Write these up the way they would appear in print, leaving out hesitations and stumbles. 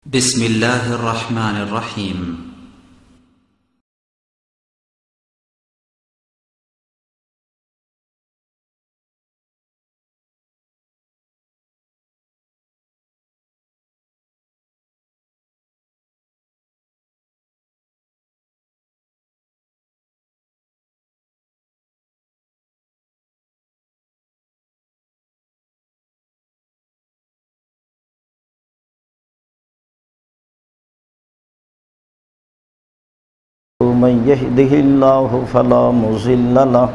بسم الله الرحمن الرحيم من يهده الله فلا مضل له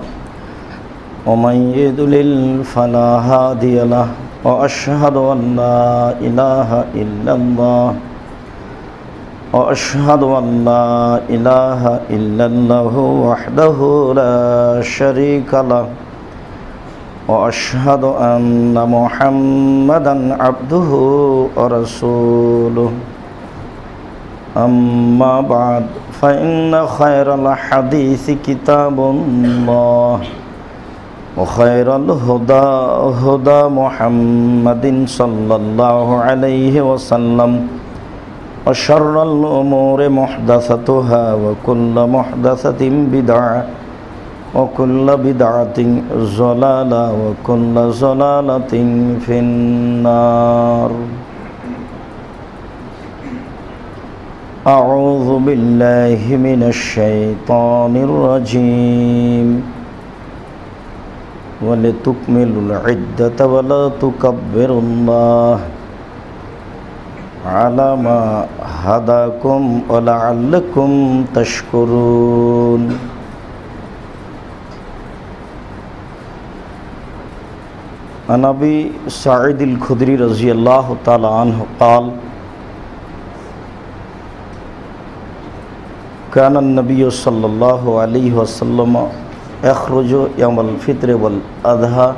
ومن يضلل فلا هادي له وأشهد أن لا إله إلا الله وأشهد أن لا إله إلا الله وحده لا شريك له وأشهد أن محمدا عبده ورسوله أما بعد فإن خير الحديث كتاب الله وخير الهدى هدى محمد صلى الله عليه وسلم وشر الأمور محدثتها وكل محدثة بدعة وكل بدعة ضلالة وكل ضلالة في النار. أعوذ بالله من الشيطان الرجيم ولتكملوا العدة ولا تكبروا الله على ما هداكم ولعلكم تشكرون. عن أبي سعيد الخدري رضي الله تعالى عنه قال: كان النبي صلى الله عليه وسلم يخرج يوم الفطر والأضحى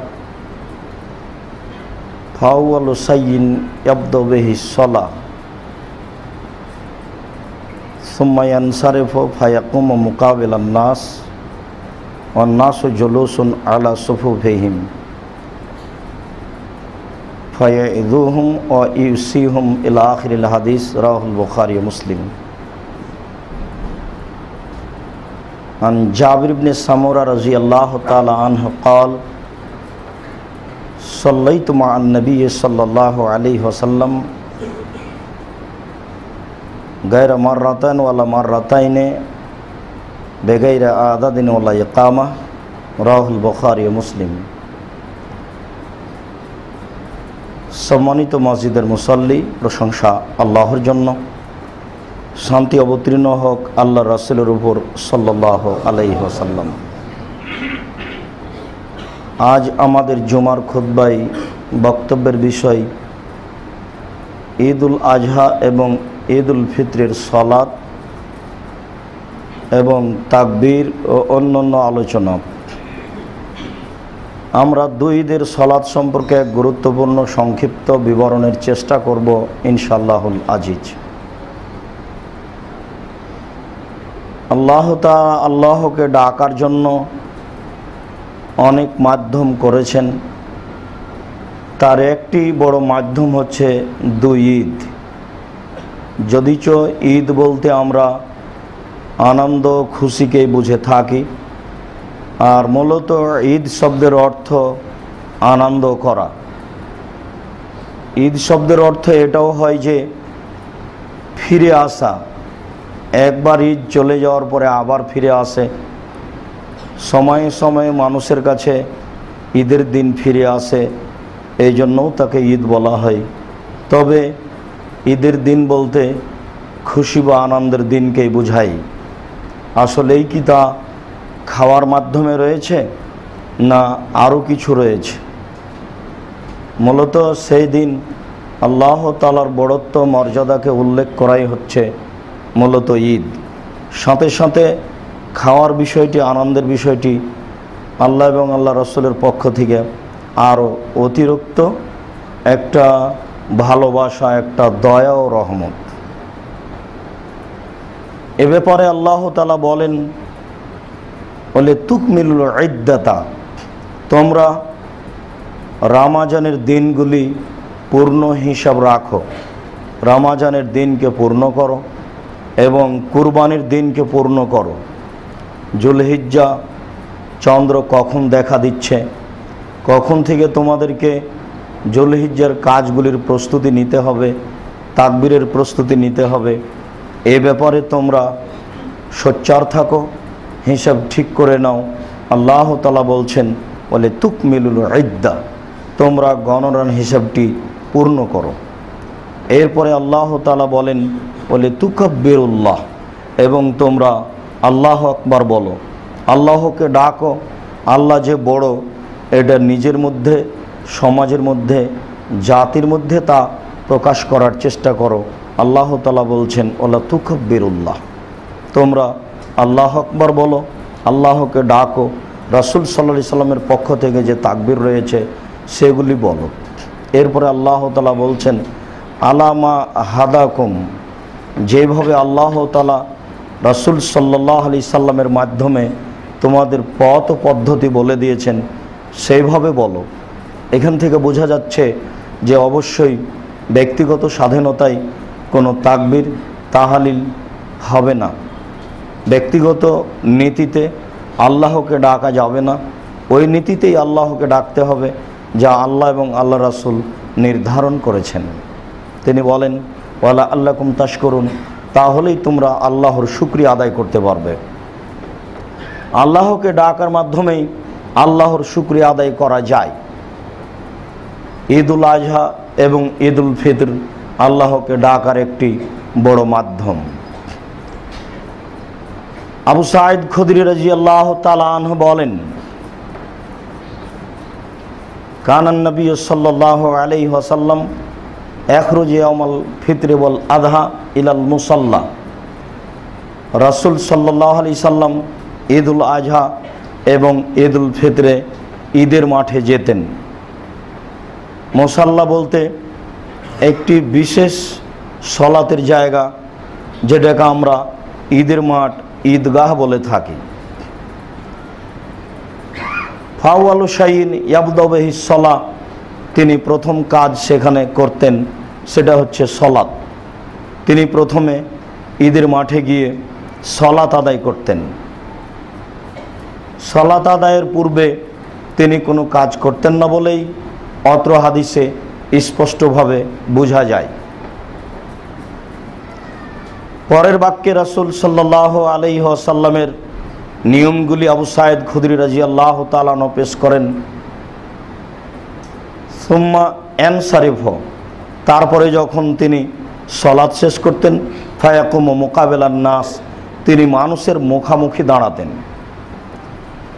فأول شيء يبدأ به الصلاة ثم ينصرف فيقوم مقابل الناس والناس جلوس على صفوفهم فيعظهم ويوصيهم إلى آخر الحديث. رواه البخاري ومسلم. عن جابر بن سمرة رضي الله تعالى عنه قال: صليت مع النبي صلى الله عليه وسلم غير مرتين ولا مرتين بغير عدد ولا إقامة. رواه البخاري ومسلم. সম্মানিত মসজিদের মুসল্লি, প্রশংসা আল্লাহর জন্য, শান্তি অবতীর্ণ হোক আল্লাহ রাসূলের উপর সাল্লাল্লাহু আলাইহি ওয়াসাল্লাম। আজ আমাদের জুমার খুতবায় বক্তব্যের বিষয় ঈদুল আজহা এবং ঈদুল ফিতরের সালাত এবং তাকবীর ও অন্যান্য আলোচনা। আমরা দুই ঈদের সালাত সম্পর্কে এক গুরুত্বপূর্ণ সংক্ষিপ্ত বিবরণের চেষ্টা করব ইনশাআল্লাহুল আজিজ। আল্লাহ তাআলা আল্লাহকে ডাকার জন্য অনেক মাধ্যম করেছেন। তার একটি বড় মাধ্যম হচ্ছে দুই ঈদ। যদিচ ঈদ বলতে আমরা আনন্দ খুশিকেই বুঝে থাকি, আর মূলত ঈদ শব্দের অর্থ আনন্দ করা। ঈদ শব্দের অর্থ এটাও হয় যে ফিরে আসা। একবার ঈদ চলে যাওয়ার পরে আবার ফিরে আসে। সময়ে সময়ে মানুষের কাছে ঈদের দিন ফিরে আসে, এই জন্যও তাকে ঈদ বলা হয়। তবে ঈদের দিন বলতে খুশি বা আনন্দের দিনকেই বোঝায়। আসলেই কি তা খাওয়ার মাধ্যমে রয়েছে না আরও কিছু রয়েছে? মূলত সেই দিন আল্লাহ তাআলার বড়ত্ব মর্যাদাকে উল্লেখ করাই হচ্ছে মূলত ঈদ। সাথে সাথে খাওয়ার বিষয়টি, আনন্দের বিষয়টি আল্লাহ এবং আল্লাহ রাসূলের পক্ষ থেকে আরও অতিরিক্ত একটা ভালোবাসা, একটা দয়া ও রহমত। এ ব্যাপারে আল্লাহ তাআলা বলেন, বলে তুকমিলুল ইদ্দাতা, তোমরা রমজানের দিনগুলি পূর্ণ হিসাব রাখো। রমজানের দিনকে পূর্ণ করো এবং কুরবানির দিনকে পূর্ণ করো। জুলহিজ্জা চন্দ্র কখন দেখা দিচ্ছে, কখন থেকে তোমাদেরকে জুলহিজ্জার কাজগুলির প্রস্তুতি নিতে হবে, তাকবীরের প্রস্তুতি নিতে হবে, এ ব্যাপারে তোমরা সোচ্চার থাকো, হিসাব ঠিক করে নাও। আল্লাহ তাআলা বলছেন বলে তুকমিলুল ইদ্দা, তোমরা গণনার হিসাবটি পূর্ণ করো। এরপরে আল্লাহ তাআলা বলেন বলে তুকাব্বিরুল্লাহ, এবং তোমরা আল্লাহ আকবার বলো, আল্লাহকে ডাকো। আল্লাহ যে বড় এটা নিজের মধ্যে, সমাজের মধ্যে, জাতির মধ্যে তা প্রকাশ করার চেষ্টা করো। আল্লাহ তাআলা বলছেন ওলা তুকাব্বিরুল্লাহ, তোমরা আল্লাহ আকবার বলো, আল্লাহকে ডাকো। রাসূল সাল্লাল্লাহু আলাইহি সাল্লামের পক্ষ থেকে যে তাকবীর রয়েছে সেগুলি বলো। এরপরে আল্লাহ তাআলা বলছেন আলামা হাদাকুম, যেভাবে আল্লাহ তাআলা রাসূল সাল্লাল্লাহু আলাইহি সাল্লামের মাধ্যমে তোমাদের পথ পদ্ধতি বলে দিয়েছেন সেইভাবে বলো। এখান থেকে বোঝা যাচ্ছে যে অবশ্যই ব্যক্তিগত স্বাধীনতায় কোনো তাকবীর তাহালিল হবে না, ব্যক্তিগত নীতিতে আল্লাহকে ডাকা যাবে না, ওই নীতিতেই আল্লাহকে ডাকতে হবে যা আল্লাহ এবং আল্লাহ রাসূল নির্ধারণ করেছেন। তিনি বলেন ওয়ালা আল্লাকুম তাশকুরুন, তাহলেই তোমরা আল্লাহর শুকরিয়া আদায় করতে পারবে। আল্লাহকে ডাকার মাধ্যমেই আল্লাহর শুকরিয়া আদায় করা যায়। ঈদুল আজহা এবং ঈদুল ফিতর আল্লাহকে ডাকার একটি বড় মাধ্যম। আবু সাঈদ খুদরি রাদিয়াল্লাহু তাআলা আনহু বলেন কানান নবী সাল্লাল্লাহু আলাইহি ওয়াসাল্লাম ইখরুজু ইয়াউমাল ফিতরি ওয়াল আযহা ইলাল মুসাল্লা, রাসূল সাল্লাল্লাহু আলাইহি সাল্লাম ঈদুল আজহা এবং ঈদুল ফিতরে ঈদের মাঠে যেতেন। মুসাল্লা বলতে একটি বিশেষ সলাতের জায়গা, যেটাকে আমরা ঈদের মাঠ, ঈদগাহ বলে থাকি। ফাওয়ালু শাইইন ইয়াবদাউ বিহিস সালাহ, তিনি প্রথম কাজ সেখানে করতেন সেটা হচ্ছে সলাত। তিনি প্রথমে ঈদের মাঠে গিয়ে সলাত আদায় করতেন। সলাত আদায়ের পূর্বে তিনি কোনো কাজ করতেন না বলেই অত্র হাদিসে স্পষ্টভাবে বোঝা যায়। পরের বাক্যে রাসূল সাল্লাল্লাহু আলাইহি ওয়াসাল্লামের নিয়মগুলি আবু সাঈদ খুদরি রাদিয়াল্লাহু তাআলা আনহু পেশ করেন। সুম্মা ইয়ানসারিফ, তারপরে যখন তিনি সলাত শেষ করতেন, ফায়াকুমু মুকাবিলান নাস, তিনি মানুষের মুখামুখি দাঁড়াতেন।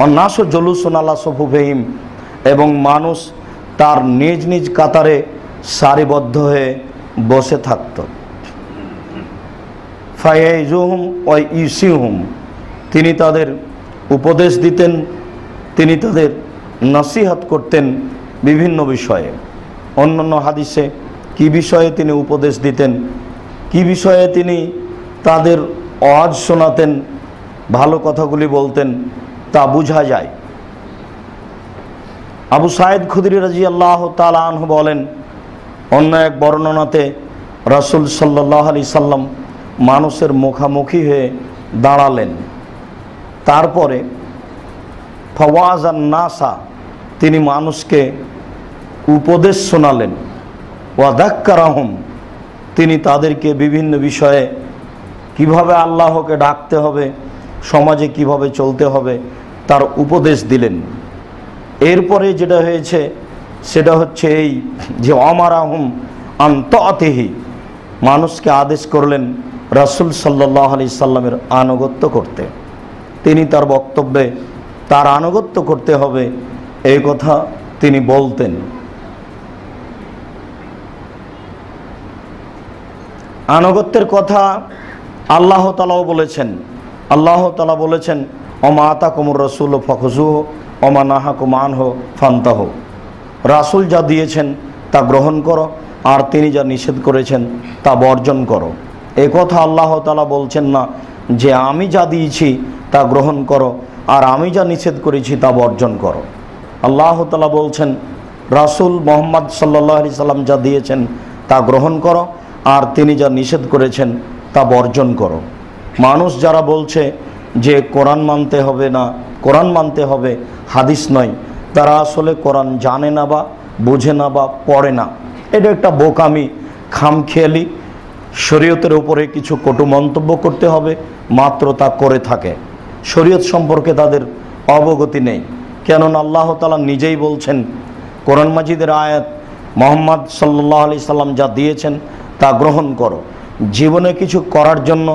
অন্নাসু জুলুসুন আলা সুফুফিহিম, এবং মানুষ তার নিজ নিজ কাতারে সারিবদ্ধ হয়ে বসে থাকত। ফায়াইজুহুম ওয়া ইউসিহুম, তিনি তাদের উপদেশ দিতেন, তিনি তাদের নসিহত করতেন বিভিন্ন বিষয়ে। অন্যান্য হাদিসে কি বিষয়ে তিনি উপদেশ দিতেন, কি বিষয়ে তিনি তাদের ওয়াজ শোনাতেন, ভালো কথাগুলি বলতেন, তা বোঝা যায়। আবু সাঈদ খুদরি রাদিয়াল্লাহু তাআলা আনহু বলেন অন্য এক বর্ণনাতে রাসূল সাল্লাল্লাহু আলাইহি সাল্লাম মানুষের মুখামুখি হয়ে দাঁড়ালেন। তারপরে ফাওয়াজান নাসা, তিনি মানুষকে উপদেশ শোনালেন। ওয়াদাক্কারাহুম, তিনি তাদেরকে বিভিন্ন বিষয়ে কিভাবে আল্লাহকে ডাকতে হবে, সমাজে কিভাবে চলতে হবে তার উপদেশ দিলেন। এরপরে যেটা হয়েছে সেটা হচ্ছে এই যে আমারাহুম আন তাআতিহি, মানুষকে আদেশ করলেন রাসূল সাল্লাল্লাহু আলাইহি সাল্লামের আনুগত্য করতে। তিনি তার বক্তব্যে তার আনুগত্য করতে হবে এই কথা তিনি বলতেন। আনুগত্যের কথা আল্লাহ তাআলাও বলেছেন। আল্লাহ তাআলা বলেছেন ওমা আতাকুমুর রাসূলু ফাখুযুহু ওমা নাহাকুম আনহু ফান্তাহু, রাসূল যা দিয়েছেন তা গ্রহণ করো, আর তিনি যা নিষেধ করেছেন তা বর্জন করো। এ কথা আল্লাহ তাআলা বলছেন না যে আমি যা দিয়েছি তা গ্রহণ করো আর আমি যা নিষেধ করেছি তা বর্জন করো। আল্লাহ তাআলা বলছেন রাসূল মুহাম্মদ সাল্লাল্লাহু আলাইহি সাল্লাম যা দিয়েছেন তা গ্রহণ করো, আর তিনি যা নিষেধ করেছেন তা বর্জন করো। মানুষ যারা বলছে যে কোরআন মানতে হবে না, কোরআন মানতে হবে, হাদিস নয়, তারা আসলে কোরআন জানে না বা বোঝে না বা পড়ে না। এটা একটা বোকামি, খামখেয়ালি, শরীয়তের উপরে কিছু কটু মন্তব্য করতে হবে মাত্র তা করে থাকে। শরীয়ত সম্পর্কে তাদের অবগতি নেই। কেননা আল্লাহ তাআলা নিজেই বলছেন, কোরআন মাজিদের আয়াত, মুহাম্মদ সাল্লাল্লাহু আলাইহি সাল্লাম যা দিয়েছেন তা গ্রহণ করো। জীবনে কিছু করার জন্য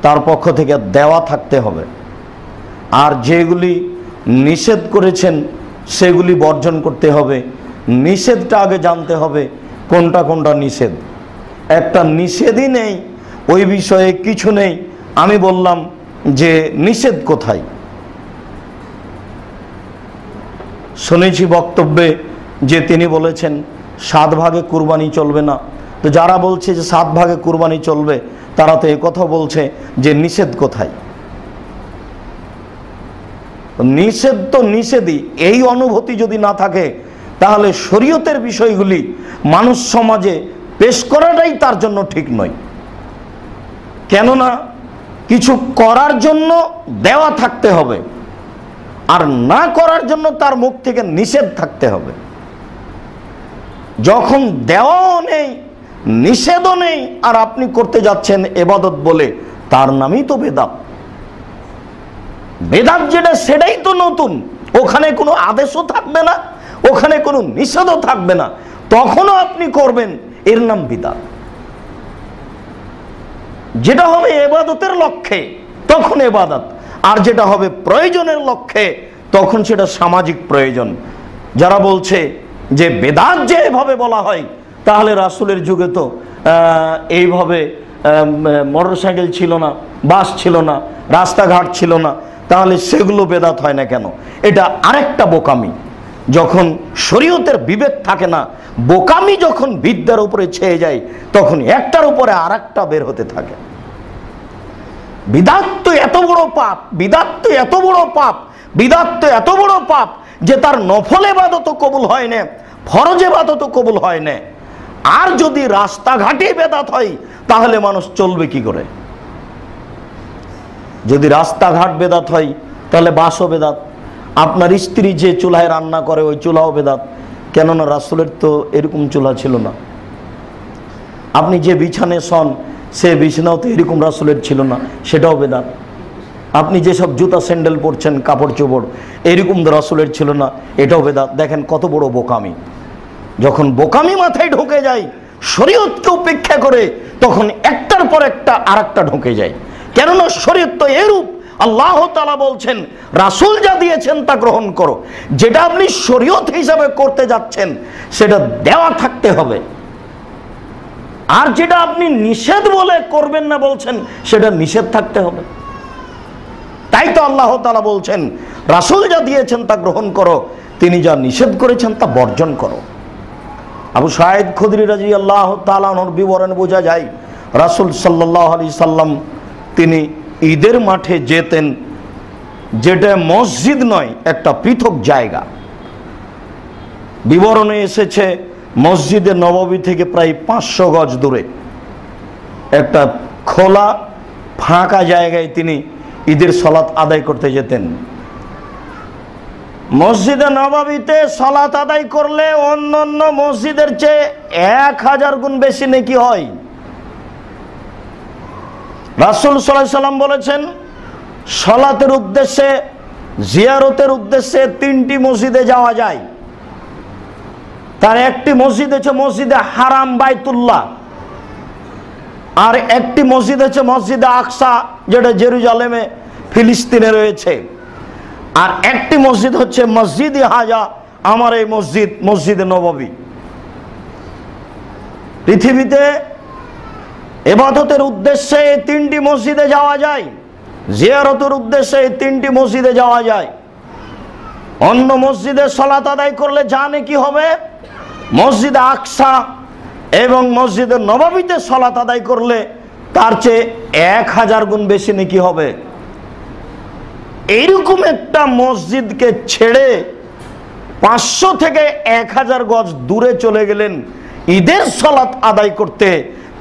তার পক্ষ থেকে দেওয়া থাকতে হবে, আর যেগুলি নিষেধ করেছেন সেগুলি বর্জন করতে হবে। নিষেধটা আগে জানতে হবে কোনটা কোনটা নিষেধ। একটা নিষেধই নেই, ওই বিষয়ে কিছু নেই, আমি বললাম যে নিষেধ কোথায়? শুনেছি বক্তব্যে যে তিনি বলেছেন 7 ভাগে কুরবানি চলবে না। তো যারা বলছে যে 7 ভাগে কুরবানি চলবে, তারা তো একথা বলছে যে নিষেধ কোথায়? নিষেধ তো নিষেধই। এই অনুভূতি যদি না থাকে তাহলে শরীয়তের বিষয়গুলি মানুষ সমাজে পেশ করাটাই তার জন্য ঠিক নয়। কেননা কিছু করার জন্য দেওয়া থাকতে হবে, আর না করার জন্য তার মুখ থেকে নিষেধ থাকতে হবে। যখন দেওয়াও নেই, নিষেধও নেই, আর আপনি করতে যাচ্ছেন ইবাদত বলে, তার নামই তো বেদাত। বেদাত যেটা সেটাই তো নতুন। ওখানে কোনো আদেশও থাকবে না, ওখানে কোনো নিষেধও থাকবে না, তখনও আপনি করবেন, এর নাম বিদআত। যেটা হবে ইবাদতের লক্ষ্যে তখন ইবাদত, আর যেটা হবে প্রয়োজনের লক্ষ্যে তখন সেটা সামাজিক প্রয়োজন। যারা বলছে যে বেদাত যে এভাবে বলা হয়, তাহলে রাসূলের যুগে তো এইভাবে মোটরসাইকেল ছিল না, বাস ছিল না, রাস্তাঘাট ছিল না, তাহলে সেগুলো বেদাত হয় না কেন? এটা আরেকটা বোকামি। যখন শরীয়তের বিবেক থাকে না, বোকামি যখন বিদ্যার উপরে ছেয়ে যায়, তখন একটার উপরে আরেকটা বের হতে থাকে। বিদআত তো এত বড় পাপ, বিদআত তো এত বড় পাপ, বিদআত তো এত বড় পাপ যে তার নফল ইবাদতও কবুল হয় না, ফরজ ইবাদতও কবুল হয় না। আর যদি রাস্তাঘাটে বেদাত হয় তাহলে মানুষ চলবে কি করে? যদি রাস্তাঘাট বেদাত হয় তাহলে বাসও বেদাত। আপনার স্ত্রী যে চুলায় রান্না করে ওই চুলাও বেদাত, কেননা রাসূলের তো এরকম চুলা ছিল না। আপনি যে বিছানে শোন সে বিছানাও তো এরকম রাসূলের ছিল না, সেটাও বেদাত। আপনি যেসব জুতা স্যান্ডেল পরছেন, কাপড় চোপড়, এরকম তো রাসূলের ছিল না, এটাও বেদাত। দেখেন কত বড় বোকামি। যখন বোকামি মাথায় ঢুকে যায়, শরীয়তকে উপেক্ষা করে, তখন একটার পর একটা আরেকটা ঢুকে যায়। কেননা শরীয়ত তো এরূপ, আল্লাহ তাআলা বলছেন রাসূল যা দিয়েছেন তা গ্রহণ করো। যেটা আপনি শরীয়ত হিসাবে করতে যাচ্ছেন সেটা দেওয়া থাকতে হবে, আর যেটা আপনি নিষেধ বলে করবেন না বলছেন সেটা নিষেধ থাকতে হবে। তাই তো আল্লাহ তাআলা বলছেন রাসূল যা দিয়েছেন তা গ্রহণ করো, তিনি যা নিষেধ করেছেন তা বর্জন করো। আবু সাঈদ খুদরি রাদিয়াল্লাহু তাআলা আনহুর বিবরণ বোঝা যায়, রাসূল সাল্লাল্লাহু আলাইহি সাল্লাম তিনি ঈদের মাঠে যেতেন, যেটা মসজিদ নয়, একটা পৃথক জায়গা। বিবরণে এসেছে মসজিদে নববী থেকে প্রায় 500 গজ দূরে একটা খোলা ফাঁকা জায়গায় তিনি ঈদের সালাত আদায় করতে যেতেন। মসজিদে নববীতে সালাত আদায় করলে অন্যান্য মসজিদের চেয়ে 1000 গুণ বেশি নেকি হয়। রাসূল সাল্লাল্লাহু আলাইহি সাল্লাম বলেছেন, সালাতের উদ্দেশ্যে, জিয়ারতের উদ্দেশ্যে 3টি মসজিদে যাওয়া যায়। তার একটি মসজিদ হচ্ছে মসজিদে হারাম বাইতুল্লাহ, আর একটি মসজিদ হচ্ছে মসজিদে আকসা, যেটা জেরুজালেমে ফিলিস্তিনে রয়েছে, আর একটি মসজিদ হচ্ছে মসজিদে হাজা, আমার এই মসজিদ, মসজিদে নববী। পৃথিবীতে ইবাদতের উদ্দেশ্যে এই 3টি মসজিদে যাওয়া যায়, জিয়ারতের উদ্দেশ্যে এই 3টি মসজিদে যাওয়া যায়। অন্য মসজিদে সালাত আদায় করলে যা নেকি হবে, মসজিদে আকসা এবং মসজিদে নববীতে সালাত আদায় করলে তার চেয়ে 1000 গুণ বেশি নেকি হবে। এইরকম একটা মসজিদকে ছেড়ে 500 থেকে 1000 গজ দূরে চলে গেলেন ঈদের সালাত আদায় করতে,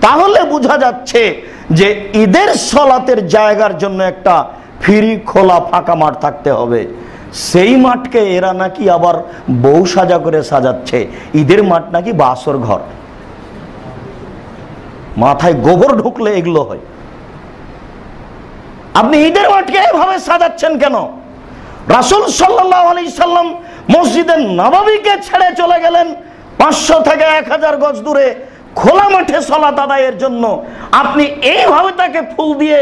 তাহলে বোঝা যাচ্ছে যে ঈদের সলাতের জায়গার জন্য একটা ফ্রি খোলা ফাঁকা মাঠ থাকতে হবে। সেই মাঠকে এরা নাকি আবার বউ সাজা করে সাজাচ্ছে। ঈদের মাঠ নাকি বাসর ঘর। মাথায় গোবর ঢুকলে এগুলো হয়। আপনি ঈদের মাঠকে এভাবে সাজাচ্ছেন কেন? রাসূল সাল্লাল্লাহু আলাইহি সাল্লাম মসজিদে নববীকে ছেড়ে চলে গেলেন 500 থেকে 1000 গজ দূরে খোলা মাঠে সালাত আদায়ের জন্য। আপনি এইভাবে তাকে ফুল দিয়ে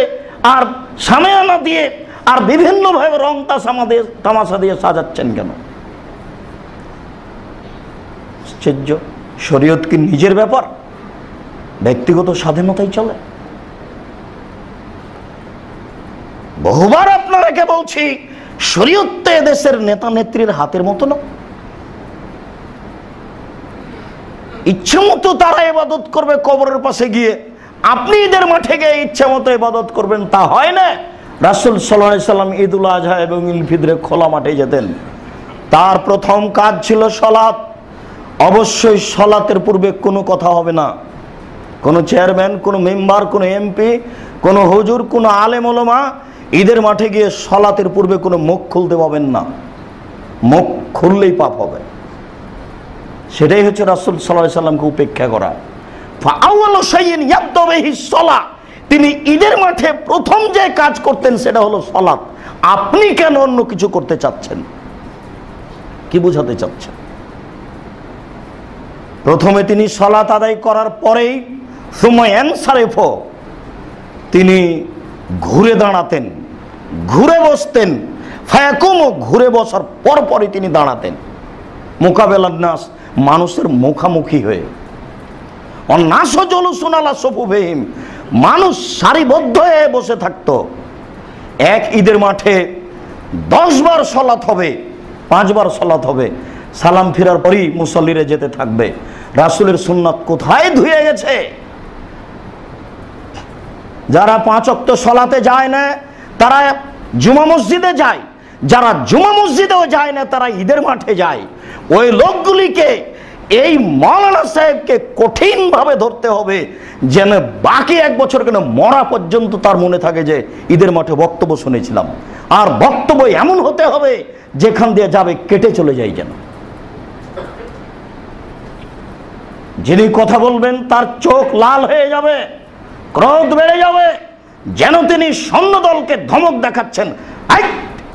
আর শামিয়ানা দিয়ে আর বিভিন্নভাবে রং তামাশা দিয়ে সাজাচ্ছেন কেন? আশ্চর্য। শরীয়ত কি নিজের ব্যাপার? ব্যক্তিগত স্বাধীনতাই চলে? বহুবার আপনারাকে বলছি, শরীয়ত দেশের নেতা নেত্রীর হাতের মতো না। ইচ্ছে মতো তারা ইবাদত করবে কবরের পাশে গিয়ে, আপনি ঈদের মাঠে গিয়ে ইচ্ছে মতো ইবাদত করবেন, তা হয় না। রাসূল সাল্লাল্লাহু আলাইহি সাল্লাম ঈদুল আজহা এবং ঈদ ফিতরে খোলা মাঠে যেতেন। তার প্রথম কাজ ছিল সালাত। অবশ্যই সালাতের পূর্বে কোনো কথা হবে না। কোনো চেয়ারম্যান, কোনো মেম্বার, কোনো এমপি, কোনো হুজুর, কোনো আলেম ওলামা ঈদের মাঠে গিয়ে সালাতের পূর্বে কোনো মুখ খুলতে পাবেন না। মুখ খুললেই পাপ হবে। সেটাই হচ্ছে রাসূল সাল্লাল্লাহু আলাইহি সাল্লামকে উপেক্ষা করা। ফাআওয়ালু শাইইন ইয়াবদা বিহিস সালাহ, তিনি ঈদের মাঠে প্রথম যে কাজ করতেন সেটা হলো সালাত। আপনি কেন অন্য কিছু করতে চাচ্ছেন? কি বোঝাতে চাচ্ছেন? প্রথমে তিনি সালাত আদায় করার পরেই সুম্মা ইয়ানসারিফু, তিনি ঘুরে দাঁড়াতেন, ঘুরে বসতেন। ফায়াকুমু, ঘুরে বসার পরপরই তিনি দাঁড়াতেন। মুকাবেলান নাস, মানুষের মুখামুখি হয়ে। অন্নাস জুলুসুন আলা সুফুফিহিম, মানুষ সারিবদ্ধ হয়ে বসে থাকতো। এক ঈদের মাঠে 10 বার সালাত হবে, 5 বার সালাত হবে। সালাম ফেরার পরই মুসল্লিরা যেতে থাকবে। রাসূলের সুন্নাত কোথায় ধুয়ে গেছে? যারা 5 ওয়াক্ত সালাতে যায় না তারা জুমা মসজিদে যায়, যারা জুমা মসজিদেও যায় না তারা ঈদের মাঠে যায়। ওই লোকগুলিকে, এই মাওলানা সাহেবকে কঠিনভাবে ধরতে হবে, যেন বাকি 1 বছর কেন মরা পর্যন্ত তার মনে থাকে যে ঈদের মাঠে বক্তব্য শুনেছিলাম। আর বক্তব্য এমন হতে হবে যেখান দিয়ে যাবে কেটে চলে যায় যেন। যিনি কথা বলবেন তার চোখ লাল হয়ে যাবে, ক্রোধ বেড়ে যাবে, যেন তিনি সৈন্যদলকে ধমক দেখাচ্ছেন,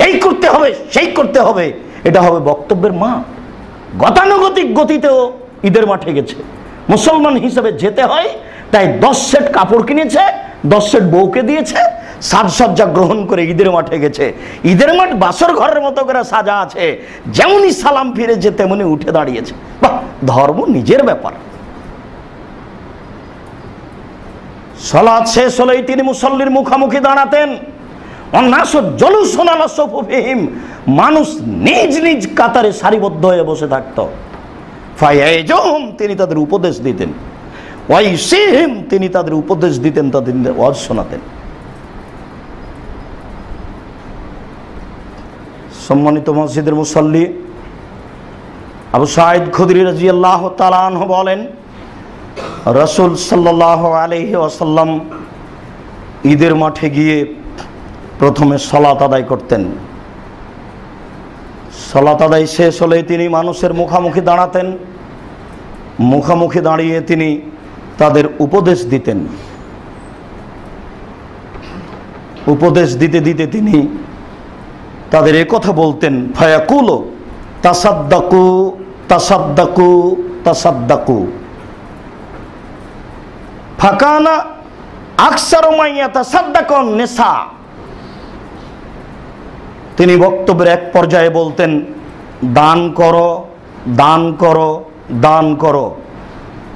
এই করতে হবে, সেই করতে হবে। এটা হবে বক্তব্যের মাঠ। গতানুগতিক গতিতেও ঈদের মাঠে গেছে। মুসলমান হিসেবে যেতে হয়, তাই 10 সেট কাপড় কিনেছে, 10 সেট বউকে দিয়েছে, সাজসজ্জা গ্রহণ করে ঈদের মাঠে গেছে। ঈদের মাঠ বাসর ঘরের মতো করে সাজা আছে, যেমনই সালাম ফিরেছে তেমনি উঠে দাঁড়িয়েছে। বাহ, ধর্ম নিজের ব্যাপার। সালাত শেষ হলেই তিনি মুসল্লির মুখামুখি দাঁড়াতেন। অন্নাস জুলুসুন আলা সুফুফিহিম, মানুষ নিজ নিজ কাতারে সারিবদ্ধ হয়ে বসে থাকত। ফায়াইজুহুম, তিনি তাদের উপদেশ দিতেন। ওয়াইসিহিম, তিনি তাদের উপদেশ দিতেন, তাদের ওয়াজ শোনাতেন। সম্মানিত মসজিদের মুসল্লি, আবু সাঈদ খুদরি রাদিয়াল্লাহু তাআলা আনহু বলেন, রাসূল সাল্লাল্লাহু আলাইহি ওয়াসাল্লাম ঈদের মাঠে গিয়ে প্রথমে সালাত আদায় করতেন। সালাত আদায় শেষ হলে তিনি মানুষের মুখামুখি দাঁড়াতেন। মুখামুখি দাঁড়িয়ে তিনি তাদের উপদেশ দিতেন। উপদেশ দিতে দিতে তিনি তাদের একথা বলতেন, ফায়াকুলু তাসাদ্দাকু তাসাদ্দাকু তাসাদ্দাকু ফাকানা আকসারু মা ইয়াতাসাদ্দাকুন নিসা। তিনি বক্তব্যের এক পর্যায়ে বলতেন, দান করো, দান করো, দান করো।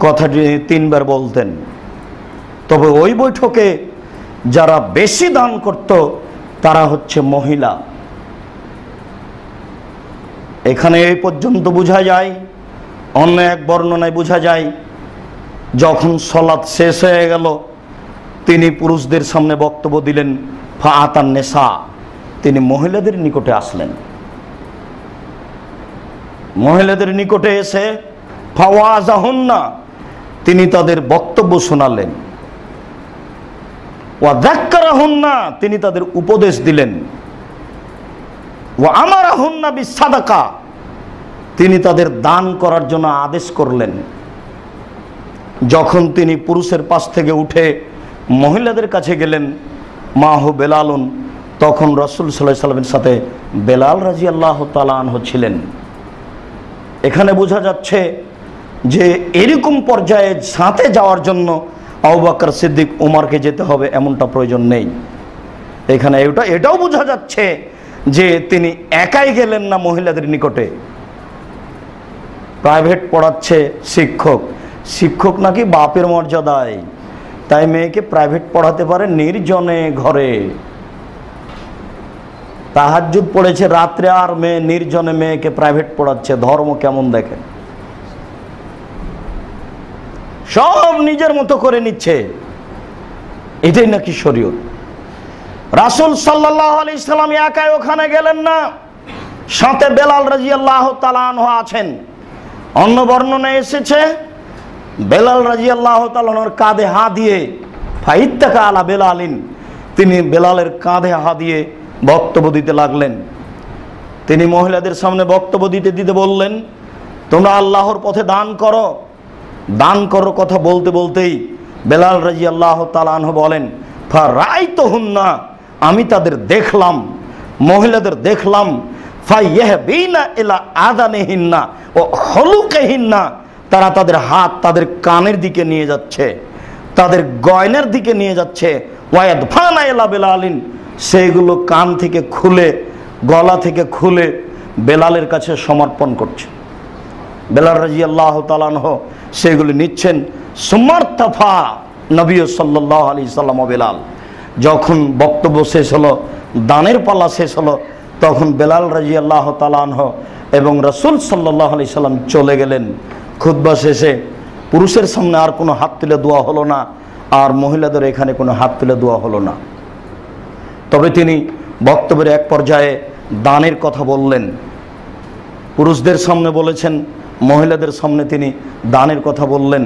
কথাটি 3 বার বলতেন। তবে ওই বৈঠকে যারা বেশি দান করত তারা হচ্ছে মহিলা। এখানে এই পর্যন্ত বোঝা যায়, অন্য এক বর্ণনায় বোঝা যায়, যখন সালাত শেষ হয়ে গেল তিনি পুরুষদের সামনে বক্তব্য দিলেন। ফাআতান নিসা, তিনি মহিলাদের নিকটে আসলেন। মহিলাদের নিকটে এসে ফাওয়াজাহুন্না, তিনি তাদের বক্তব্য শোনালেন। ওয়া যাক্কারাহুন্না, তিনি তাদের উপদেশ দিলেন। ওয়া আমারাহুন্না বিসাদাকা, তিনি তাদের দান করার জন্য আদেশ করলেন। যখন তিনি পুরুষের পাশ থেকে উঠে মহিলাদের কাছে গেলেন, মাহু বেলালুন, তখন রাসূল সাল্লাল্লাহু আলাইহি সাল্লামের সাথে বেলাল রাদিয়াল্লাহু তাআলা আনহু ছিলেন। এখানে বোঝা যাচ্ছে যে এরকম পর্যায়ে সাথে যাওয়ার জন্য আবু বকর সিদ্দিক উমরকে যেতে হবে এমনটা প্রয়োজন নেই। এখানে এটাও বোঝা যাচ্ছে যে তিনি একাই গেলেন না মহিলাদের নিকটে। প্রাইভেট পড়াচ্ছে শিক্ষক, শিক্ষক নাকি বাপের মর্যাদায়, তাই মেয়েকে প্রাইভেট পড়াতে পারে নির্জনে ঘরে। তাহাজ্জুদ পড়েছে রাত্রে, আর মেয়ে নির্জনে মেয়েকে প্রাইভেট পড়াচ্ছে। ধর্ম কেমন দেখেন, সব নিজের মতো করে নিচ্ছে, এটাই নাকি শরীয়ত। রাসূল সাল্লাল্লাহু আলাইহি সাল্লাম একাই ওখানে গেলেন না, সাথে বেলাল রাদিয়াল্লাহু তাআলা আনহু আছেন। অন্য বর্ণনায় এসেছে বেলাল রাদিয়াল্লাহু তাআলা আনহুর কাঁধে হাত দিয়ে ফাইত্তাকা আলা বেলালিন, তিনি বেলালের কাঁধে হাত দিয়ে বক্তব্য দিতে লাগলেন। তিনি মহিলাদের সামনে বক্তব্য দিতে দিতে বললেন, তোমরা আল্লাহর পথে দান করো। দান করো কথা বলতে বলতেই বেলাল রাদিয়াল্লাহু তাআলা আনহু বলেন, ফারাইতুহুন্না, আমি তাদের দেখলাম, মহিলাদের দেখলাম, ফায়াহবিনা ইলা আযানিহিন্না ওয়া খুলুকিহিন্না, তারা তাদের হাত তাদের কানের দিকে নিয়ে যাচ্ছে, তাদের গয়নার দিকে নিয়ে যাচ্ছে। ওয়ায়াদফানা ইলা বেলালিন, সেগুলো কান থেকে খুলে গলা থেকে খুলে বেলালের কাছে সমর্পণ করছে। বেলাল রাদিয়াল্লাহু তাআলা আনহু সেগুলি নিচ্ছেন। সুমারতাফা নবী সাল্লাল্লাহু আলাইহি সাল্লাম বেলাল, যখন বক্তব্য শেষ হলো, দানের পালা শেষ হলো, তখন বেলাল রাদিয়াল্লাহু তাআলা আনহু এবং রাসূল সাল্লাল্লাহু আলাইহি সাল্লাম চলে গেলেন। খুতবা শেষে পুরুষের সামনে আর কোনো হাত তুলে দোয়া হলো না, আর মহিলাদের এখানে কোনো হাত তুলে দোয়া হলো না। তবে তিনি বক্তব্যের এক পর্যায়ে দানের কথা বললেন। পুরুষদের সামনে বলেছেন, মহিলাদের সামনে তিনি দানের কথা বললেন।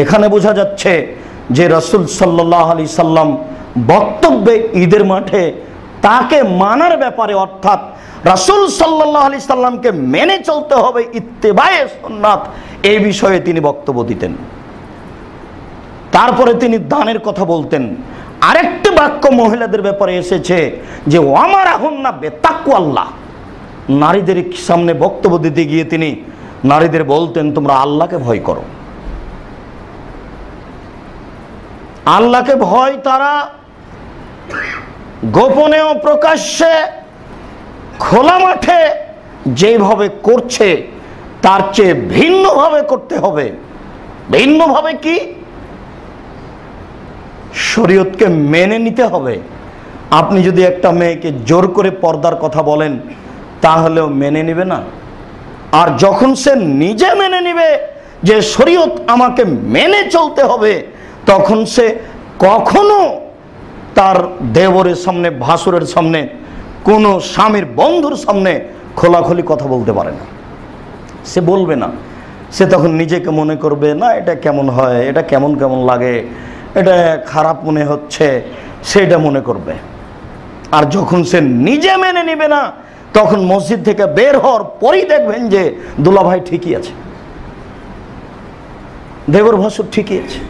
এখানে বোঝা যাচ্ছে যে রাসূল সাল্লাল্লাহু আলাইহি সাল্লাম বক্তব্যে ঈদের মাঠে তাকে মানার ব্যাপারে, অর্থাৎ রাসূল সাল্লাল্লাহু আলাইহি সাল্লামকে মেনে চলতে হবে, ইত্তেবায়ে সুন্নাত, এই বিষয়ে তিনি বক্তব্য দিতেন। তারপরে তিনি দানের কথা বলতেন। আরেকটি বাক্য মহিলাদের ব্যাপারে এসেছে যে ওয়ামারাহুন্না বিতাকওয়াল্লাহ, নারীদের সামনে বক্তব্য দিতে গিয়ে তিনি নারীদের বলতেন, তোমরা আল্লাহকে ভয় করো। আল্লাহকে ভয় তারা গোপনে ও প্রকাশ্যে খোলা মাঠে যেভাবে করছে তার চেয়ে ভিন্নভাবে করতে হবে। ভিন্নভাবে কি? শরীয়তকে মেনে নিতে হবে। আপনি যদি একটা মেয়েকে জোর করে পর্দার কথা বলেন, তাহলেও মেনে নেবে না। আর যখন সে নিজে মেনে নেবে যে শরীয়ত আমাকে মেনে চলতে হবে, তখন সে কখনো তার দেবরের সামনে, ভাসুরের সামনে, কোনো স্বামীর বন্ধুর সামনে খোলাখুলি কথা বলতে পারে না। সে বলবে না। সে তখন নিজেকে মনে করবে, না এটা কেমন হয়, এটা কেমন কেমন লাগে, এটা খারাপ মনে হচ্ছে, সেটা মনে করবে। আর যখন সে নিজে মেনে নেবে না, তখন মসজিদ থেকে বের হওয়ার পরেই দেখবেন যে দুলাভাই ঠিকই আছে, দেবর ভাসুর ঠিকই আছে,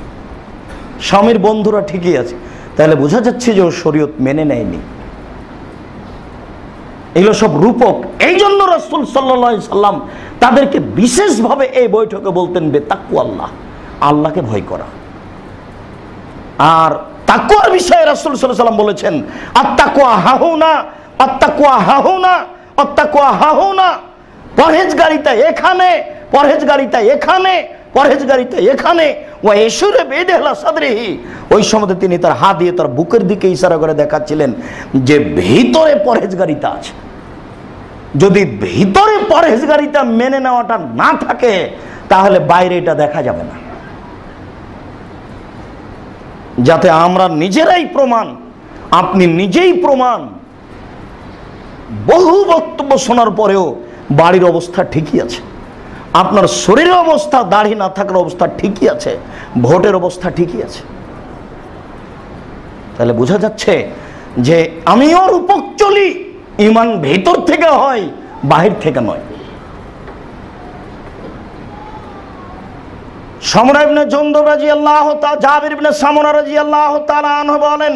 স্বামীর বন্ধুরা ঠিকই আছে। তাহলে বোঝা যাচ্ছে যে ও শরীয়ত মেনে নেয়নি। এগুলো সব রূপক। এই জন্য রাসূল সাল্লাল্লাহু আলাইহি সাল্লাম তাদেরকে বিশেষভাবে এই বৈঠকে বলতেন বেতাকওয়াল্লাহ, আল্লাহকে ভয় করা। আর তাকওয়ার বিষয়ে রাসূল সাল্লাল্লাহু আলাইহি সাল্লাম বলেছেন, আত্তাকওয়া হাহুনা, আত্তাকওয়া হাহুনা, আত্তাকওয়া হাহুনা। পরহেজগারিতা এখানে, পরহেজগারিতা এখানে, পরহেজগারিতা এখানে। ওয়া ইশুরে বেদেহলা সাদরিহি, ওই সময় তিনি তার হাত দিয়ে তার বুকের দিকে ইশারা করে দেখাচ্ছিলেন যে ভিতরে পরহেজগারিতা আছে। যদি ভিতরে পরহেজগারিতা মেনে নেওয়াটা না থাকে, তাহলে বাইরে এটা দেখা যাবে না। যাতে আমরা নিজেরাই প্রমাণ, আপনি নিজেই প্রমাণ। বহু বক্তব্য শোনার পরেও বাড়ির অবস্থা ঠিকই আছে, আপনার শরীরের অবস্থা, দাড়ি না থাকার অবস্থা ঠিকই আছে, ভোটের অবস্থা ঠিকই আছে। তাহলে বোঝা যাচ্ছে যে আমিও রূপক চলি, ইমান ভেতর থেকে হয়, বাহির থেকে নয়। সমরা ইবনে জুনদুব রাদিয়াল্লাহু তাআলা, জাবির ইবনে সামুরা রাদিয়াল্লাহু তাআলা আনহু বলেন,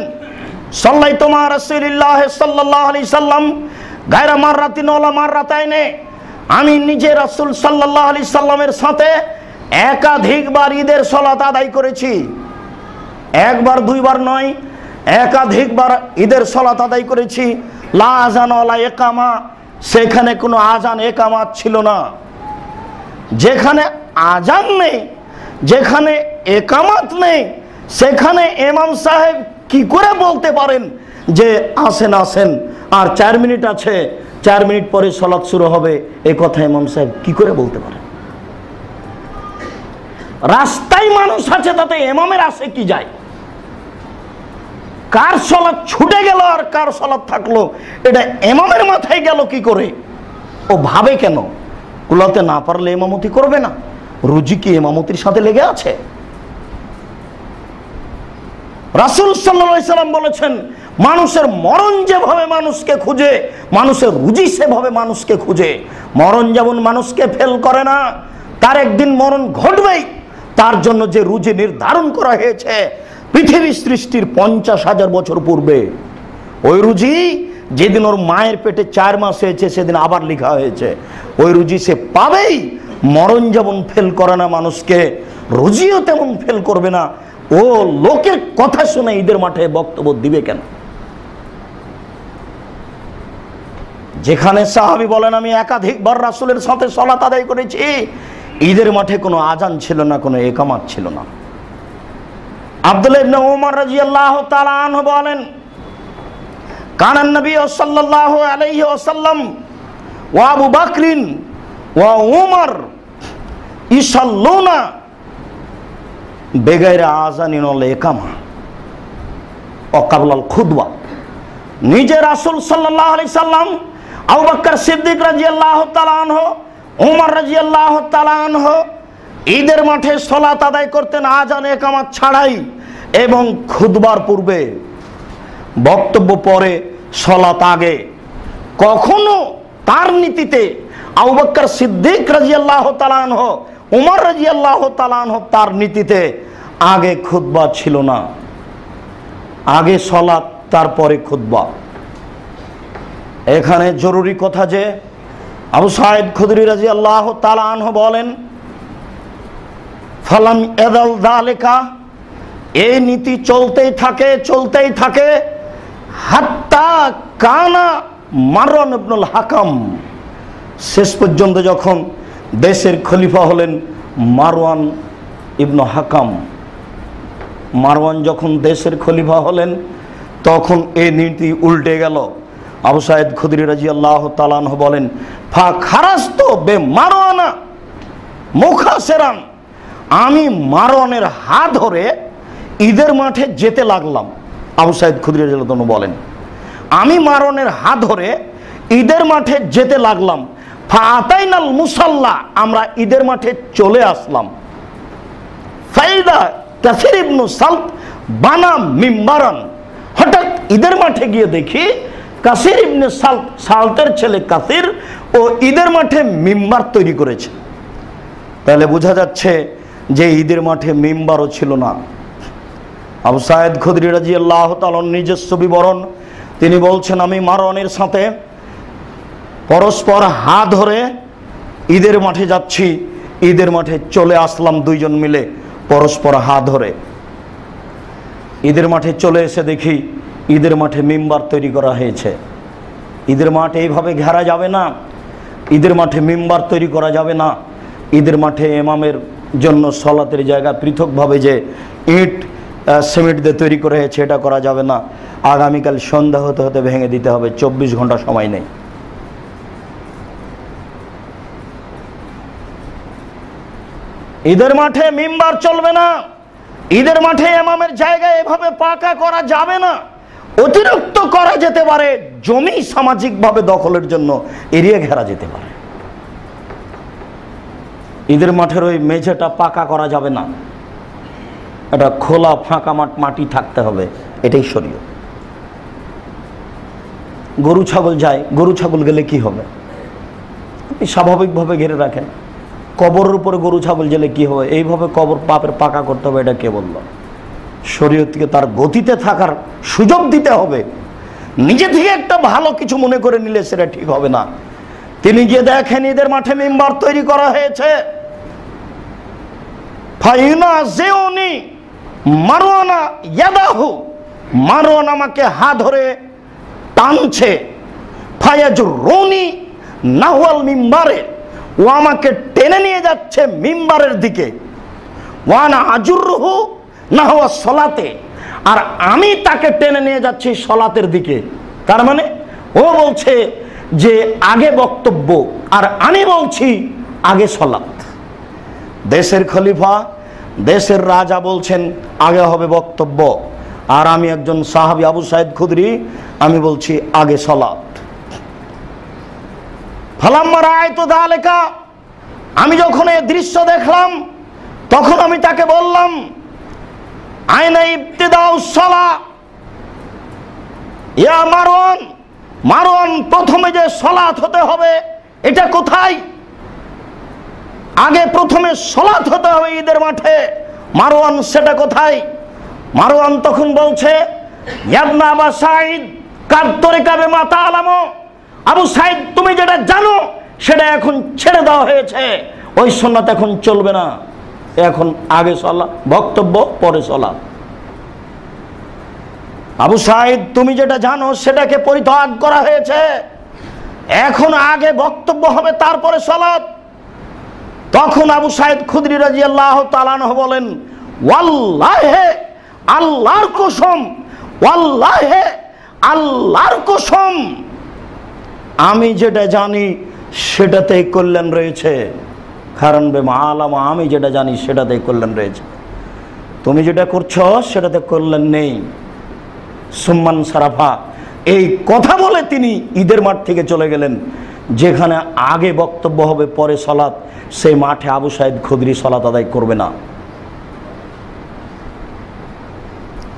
সাল্লাইতু মা রাসূলিল্লাহ সাল্লাল্লাহু আলাইহি সাল্লাম গায়রা মাররাতিন ওয়ালা মাররাতাইনে, আমি নিজে রাসূল সাল্লাল্লাহু আলাইহি সাল্লামের সাথে একাধিকবার ঈদের সালাত আদায় করেছি। একবার দুইবার নয়, একাধিকবার ঈদের সালাত আদায় করেছি। লা আযান ওয়ালা ইকামা, সেখানে কোনো আজান একামাত ছিল না। যেখানে আজান নেই, যেখানে একামাত নেই, সেখানে ইমাম সাহেব কি করে বলতে পারেন যে আসেন আসেন আর 4 মিনিট আছে, 4 মিনিট পরে সালাত শুরু হবে? এই কথা ইমাম সাহেব কি করে বলতে পারেন? রাস্তায় মানুষ আছে, তাতে ইমামের আসে কি যায়? কার সালাত ছুটে গেল আর কার সালাত থাকলো, এটা ইমামের মাথায় গেল কি করে? ও ভাবে কেন? কুলাতে না পারলে ইমামতি করবে না? রুজি কি ইমামতির সাথে লেগে আছে? রাসূল সাল্লাল্লাহু আলাইহি সাল্লাম বলেছেন, মানুষের মরণ যেভাবে মানুষকে খুঁজে, মানুষের রুজি সেভাবে মানুষকে খুঁজে। মরণ যেমন মানুষকে ফেল করে না, তার একদিন মরণ ঘটবেই। তার জন্য যে রুজি নির্ধারণ করা হয়েছে পৃথিবী সৃষ্টির 50,000 বছর পূর্বে, ওই রুজি যেদিন ওর মায়ের পেটে 4 মাস হয়েছে সেদিন আবার লেখা হয়েছে, ওই রুজি সে পাবেই। মরণ যেমন ফেল করে না মানুষকে, রুজিও তেমন ফেল করবে না। ও লোকের কথা শুনে ঈদের মাঠে বক্তব্য দিবে কেন? যেখানে সাহাবী বলেন, আমি একাধিকবার রাসূলের সাথে সালাত আদায় করেছি, ঈদের মাঠে কোনো আজান ছিল না, কোনো ইকামাত ছিল না। আব্দুল্লাহ ইবনে উমর রাদিয়াল্লাহু তাআলা আনহু বলেন, কানান নবী সাল্লাল্লাহু আলাইহি ওয়াসাল্লাম ওয়া আবু বকরিন ওয়া উমর ইসাল্লুনা বেগাইরে আযানিন ওয়াল ইকামা ওয়া ক্বাবলাল খুতবা। নিজে রাসূল সাল্লাল্লাহু আলাইহি সাল্লাম, আবু বকর সিদ্দিক রাদিয়াল্লাহু তাআলা আনহু, উমর রাদিয়াল্লাহু তাআলা আনহু ঈদের মাঠে সালাত আদায় করতেন আযান ইকামাত ছাড়াই, এবং খুতবার পূর্বে, বক্তব্য পরে, সালাত আগে। কখনো তার নীতিতে আবু বকর সিদ্দিক রাদিয়াল্লাহু তাআলা আনহু, উমর রাদিয়াল্লাহু তাআলা আনহু তার নীতিতে আগে খুতবা ছিল না, আগে সালাত তারপরে খুতবা। এখানে জরুরি কথা যে আবু সাঈদ খুদরি রাদিয়াল্লাহু তাআলা আনহু বলেন, ফালাম ইয়াদাল যালিকা, এই নীতি চলতেই থাকে, চলতেই থাকে, হাত্তা কানা মারওয়ান ইবনুল হাকাম, শেষ পর্যন্ত যখন দেশের খলিফা হলেন মারওয়ান ইবনে হাকাম, মারওয়ান যখন দেশের খলিফা হলেন তখন এই নীতি উল্টে গেল। আবু সাঈদ খুদরি রাদিয়াল্লাহু তাআলা আনহু বলেন, ফা খারাজতু বে মারওয়ানা মুখাসিরান, আমি মারওয়ানের হাত ধরে ঈদের মাঠে যেতে লাগলাম। আবু সাঈদ খুদরি রাদিয়াল্লাহু তাআলা বলেন, আমি মারওয়ানের হাত ধরে ঈদের মাঠে যেতে লাগলাম। ফা আতাইনাল মুসাল্লা, আমরা ঈদের মাঠে চলে আসলাম। ফাইদা কাসির ইবনে সালত বানা মিম্বারান, হঠাৎ ঈদের মাঠে গিয়ে দেখি কাসির ইবনে সালত, সালতের ছেলে কাসির, ও ঈদের মাঠে মিম্বার তৈরি করেছে। তাহলে বোঝা যাচ্ছে যে ঈদের মাঠে মিম্বারও ছিল না। আবু সাঈদ খুদরি রাদিয়াল্লাহু তাআলা নিজস্ব বিবরণ, তিনি বলছেন, আমি মারওয়ানের সাথে পরস্পর হাত ধরে ঈদের মাঠে যাচ্ছি, ঈদের মাঠে চলে আসলাম দুইজন মিলে পরস্পর হাত ধরে। ঈদের মাঠে চলে এসে দেখি ঈদের মাঠে মিম্বার তৈরি করা হয়েছে। ঈদের মাঠ এইভাবে ঘেরা যাবে না, ঈদের মাঠে মিম্বার তৈরি করা যাবে না। ঈদের মাঠে ইমামের জন্য সালাতের জায়গা পৃথকভাবে যে ইট সিমেন্ট দিয়ে তৈরি করা হয়েছে, এটা করা যাবে না। আগামীকাল সন্ধ্যা হতে হতে ভেঙে দিতে হবে, 24 ঘন্টা সময় নেই। ঈদের মাঠে মিম্বার চলবে না, ঈদের মাঠে ইমামের জায়গা এভাবে পাকা করা যাবে না। অতিরিক্ত করা যেতে পারে, জমি সামাজিকভাবে দখলের জন্য এরিয়া ঘেরা যেতে পারে। ঈদের মাঠের ওই মেঝেটা পাকা করা যাবে না, এটা খোলা ফাঁকা মাটি থাকতে হবে, এটাই শরীয়ত। গরু ছাগল যায়, গরু ছাগল গেলে কি হবে? আপনি স্বাভাবিকভাবে ঘিরে রাখেন। কবরের উপরে গরু ছাগল গেলে কি হবে? এইভাবে কবর পাপের পাকা করতে হবে, এটা কে বলল? শরীয়তকে তার গতিতে থাকার সুযোগ দিতে হবে। নিজে থেকে একটা ভালো কিছু মনে করে নিলে সেটা ঠিক হবে না। তিনি গিয়ে দেখেন ঈদের মাঠে মিম্বার তৈরি করা হয়েছে। ফাইনা জেওনি মারওয়ানা ইয়াদাহু, মারওয়ান আমাকে হাত ধরে টানছে। ফায়াজুরুনি নাহওয়াল মিম্বারে, ও আমাকে টেনে নিয়ে যাচ্ছে মিম্বারের দিকে। ওয়ানা আজুরহু নাহওয়া সলাতে, আর আমি তাকে টেনে নিয়ে যাচ্ছি সলাতের দিকে। তার মানে ও বলছে যে আগে বক্তব্য, আর আমি বলছি আগে সলাত। দেশের খলিফা, দেশের রাজা বলছেন আগে হবে বক্তব্য, আর আমি একজন সাহাবী আবু সাইদ খুদরি, আমি বলছি আগে সলাত। ফালাম্মা রাআইতু যালিকা, আমি যখন এই দৃশ্য দেখলাম তখন আমি তাকে বললাম, আইনা ইবতিদাউস সালাহ ইয়া মারওয়ান, মারওয়ান প্রথমে যে সলাত হতে হবে এটা কোথায়? আগে প্রথমে সলাত হতে হবে ঈদের মাঠে, মারওয়ান সেটা কোথায়? মারওয়ান তখন বলছে, ইয়াবনা আবা সাঈদ কাদ তরিকাবে মাতা আলামো, আবু সাঈদ তুমি যেটা জানো সেটা এখন ছেড়ে দেওয়া হয়েছে, ওই সুন্নাত এখন চলবে না, এখন আগে সালাত, বক্তব্য পরে সালাত। আবু সাঈদ তুমি যেটা জানো সেটাকে পরিত্যাগ করা হয়েছে, এখন আগে বক্তব্য হবে তারপরে সালাত। তখন আবু সাঈদ খুদরি রাদিয়াল্লাহু তাআলা আনহু বলেন, ওয়াল্লাহে আল্লাহর কসম, ওয়াল্লাহে আল্লাহর কসম, আমি যেটা জানি সেটাতেই কল্যাণ রয়েছে। কারণ বেমা আলামা, আমি যেটা জানি সেটাতেই কল্যাণ রয়েছে, তুমি যেটা করছো সেটাতে কল্যাণ নেই। সুম্মান সারাফা, এই কথা বলে তিনি ঈদের মাঠ থেকে চলে গেলেন। যেখানে আগে বক্তব্য হবে পরে সালাত, সেই মাঠে আবু সাঈদ খুদরি সালাত আদায় করবে না।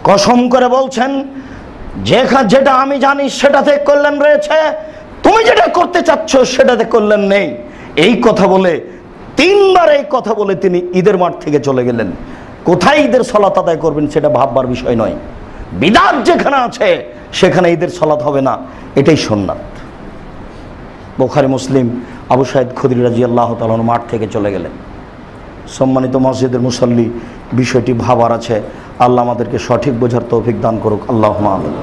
কসম করে বলছেন, যেটা আমি জানি সেটাতে কল্যাণ রয়েছে, তুমি যেটা করতে চাচ্ছ সেটাতে কল্যাণ নেই। এই কথা বলে, তিনবার এই কথা বলে তিনি ঈদের মাঠ থেকে চলে গেলেন। কোথায় ঈদের সালাত আদায় করবেন সেটা ভাববার বিষয় নয়। বিদআত যেখানে আছে সেখানে ঈদের সালাত হবে না, এটাই সুন্নাত। বুখারী মুসলিম, আবু সাঈদ খুদরি রাদিয়াল্লাহু তাআলা মাঠ থেকে চলে গেলেন। সম্মানিত মসজিদের মুসল্লি, বিষয়টি ভাবার আছে। আল্লাহ আমাদেরকে সঠিক বোঝার তৌফিক দান করুক, আল্লাহুম্মা আমিন।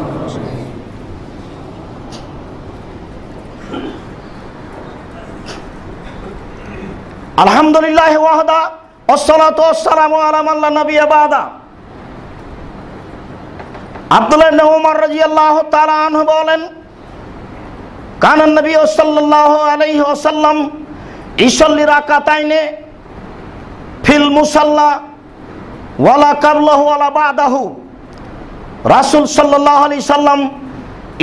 আলহামদুলিল্লাহ ওয়াহদা ওয়াসসালাতু ওয়াসসালামু আলা মান লা নাবিয়্যা বাদা। আব্দুল্লাহ ইবনে উমর রাদিয়াল্লাহু তাআলা আনহু বলেন, কানান নবী সাল্লাল্লাহু আলাইহি ওয়াসাল্লাম ইসাল্লি রাকাতাইনে ফিল মুসাল্লা ওয়ালা কাবলাহু ওয়ালা বাদাহু। রাসূল সাল্লাল্লাহু আলাইহি সাল্লাম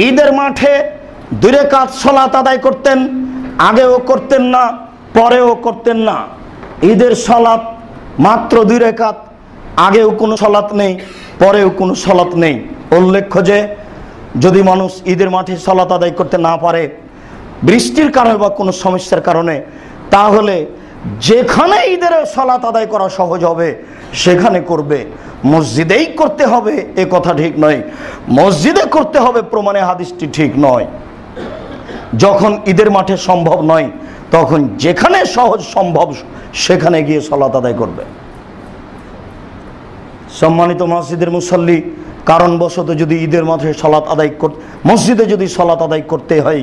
ঈদের মাঠে 2 রাকাত সালাত আদায় করতেন, আগেও করতেন না, পরেও করতেন না। ঈদের সালাত মাত্র 2 রাকাত, আগেও কোনো সালাত নেই, পরেও কোনো সালাত নেই। উল্লেখ্য যে যদি মানুষ ঈদের মাঠে সালাত আদায় করতে না পারে, বৃষ্টির কারণে বা কোনো সমস্যার কারণে, তাহলে যেখানে ঈদের সালাত আদায় করা সহজ হবে সেখানে করবে। মসজিদেই করতে হবে এ কথা ঠিক নয়, মসজিদে করতে হবে প্রমাণে হাদিসটি ঠিক নয়। যখন ঈদের মাঠে সম্ভব নয় তখন যেখানে সহজ সম্ভব সেখানে গিয়ে সালাত আদায় করবে। সম্মানিত মসজিদের মুসল্লি, কারণবশত যদি ঈদের মাঠে সালাত আদায় মসজিদে যদি সালাত আদায় করতে হয়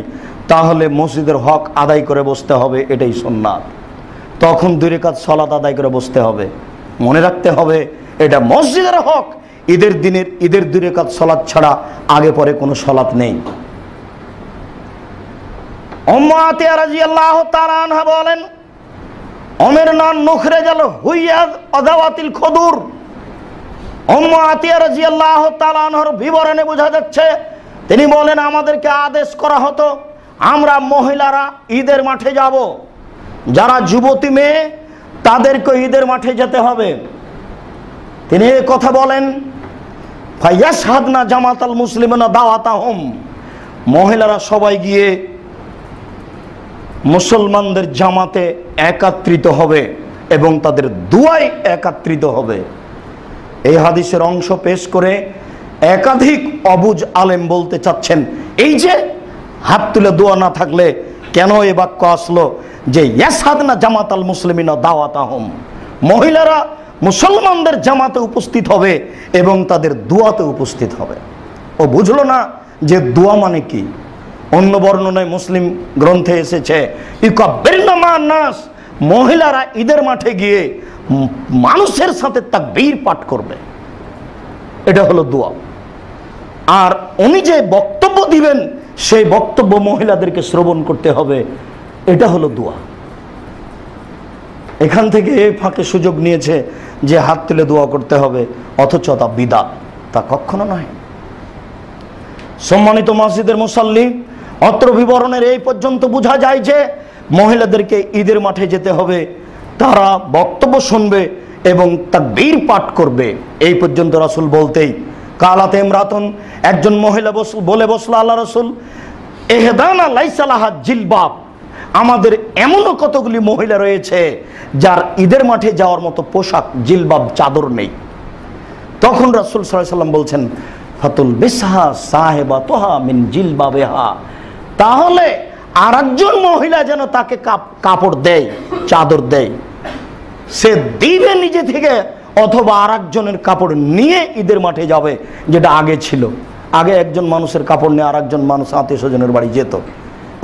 তাহলে মসজিদের হক আদায় করে বসতে হবে, এটাই সুন্নাত। তখন 2 রাকাত সালাত আদায় করে বসতে হবে। মনে রাখতে হবে এটা মসজিদের হক। ঈদের দিনের ঈদের 2 রাকাত সালাত ছাড়া আগে পরে কোনো সালাত নেই। উম্মু আতিয়া রাদিয়াল্লাহু তাআলা আনহা বলেন, উমিরনা নুখরিজাল হুইয়াজ আযাওয়াতিল খুদুর। উম্মু আতিয়া রাদিয়াল্লাহু তাআলা আনহার বিবরণে বোঝা যাচ্ছে তিনি বলেন, আমাদেরকে আদেশ করা হতো আমরা মহিলারা ঈদের মাঠে যাব, যারা যুবতী মেয়ে তাদেরকে ঈদের মাঠে যেতে হবে। তিনি এই কথা বলেন, ফায়াশহাদনা জামাতাল মুসলিমিনা দাওয়াতাহুম, মহিলারা সবাই গিয়ে মুসলমানদের জামাতে একত্রিত হবে এবং তাদের দুয়ায় একত্রিত হবে। এই হাদিসের অংশ পেশ করে একাধিক অবুজ আলেম বলতে চাচ্ছেন, এই যে হাত তুলে দোয়া না থাকলে কেন এই বাক্য আসলো যে ইয়াশহাদনা জামাতাল মুসলিমিনা দাওয়াতাহুম, মহিলারা মুসলমানদের জামাতে উপস্থিত হবে এবং তাদের দোয়াতে উপস্থিত হবে। ও বুঝলো না যে দোয়া মানে কি। অন্য বর্ণনায় মুসলিম গ্রন্থে এসেছে ইউকাব্বিরনা মা'আন নাস, মহিলারা ঈদের মাঠে গিয়ে মানুষের সাথে তাকবীর পাঠ করবে, এটা হলো দোয়া। আর উনি যে বক্তব্য দিবেন সেই বক্তব্য মহিলাদেরকে শ্রবণ করতে হবে, এটা হলো দোয়া। এখান থেকে এই ফাঁকে সুযোগ নিয়েছে যে হাত তুলে দোয়া করতে হবে, অথচ তা বিদআত, তা কখনো নয়। সম্মানিত মসজিদের মুসাল্লি, অত্র বিবরণের এই পর্যন্ত বোঝা যায় যে মহিলাদেরকে ঈদের মাঠে যেতে হবে, তারা বক্তব্য শুনবে এবং তাকবীর পাঠ করবে। এই পর্যন্ত রাসূল বলতেই কালাতে ইমরাতুন, একজন মহিলা বলে বসলো, আল্লাহ রাসূল, ইহদানা লাইসা লাহা জিলবাব, আমাদের এমনও কতগুলি মহিলা রয়েছে যার ঈদের মাঠে যাওয়ার মতো পোশাক, জিলবাব, চাদর নেই। তখন রাসূল সাল্লাল্লাহু আলাইহি ওয়াসাল্লাম বলছেন, ফাতুল বিসহা সাহেবাতুহা মিন জিলবাবিহা, তাহলে আরেকজন মহিলা যেন তাকে কাপড় দেয়, চাদর দেয়, সে দিবে নিজে থেকে, অথবা আরেকজনের কাপড় নিয়ে ঈদের মাঠে যাবে, যেটা আগে ছিল। আগে একজন মানুষের কাপড় নিয়ে আরেকজন মানুষ আত্মীয় স্বজনের বাড়ি যেত,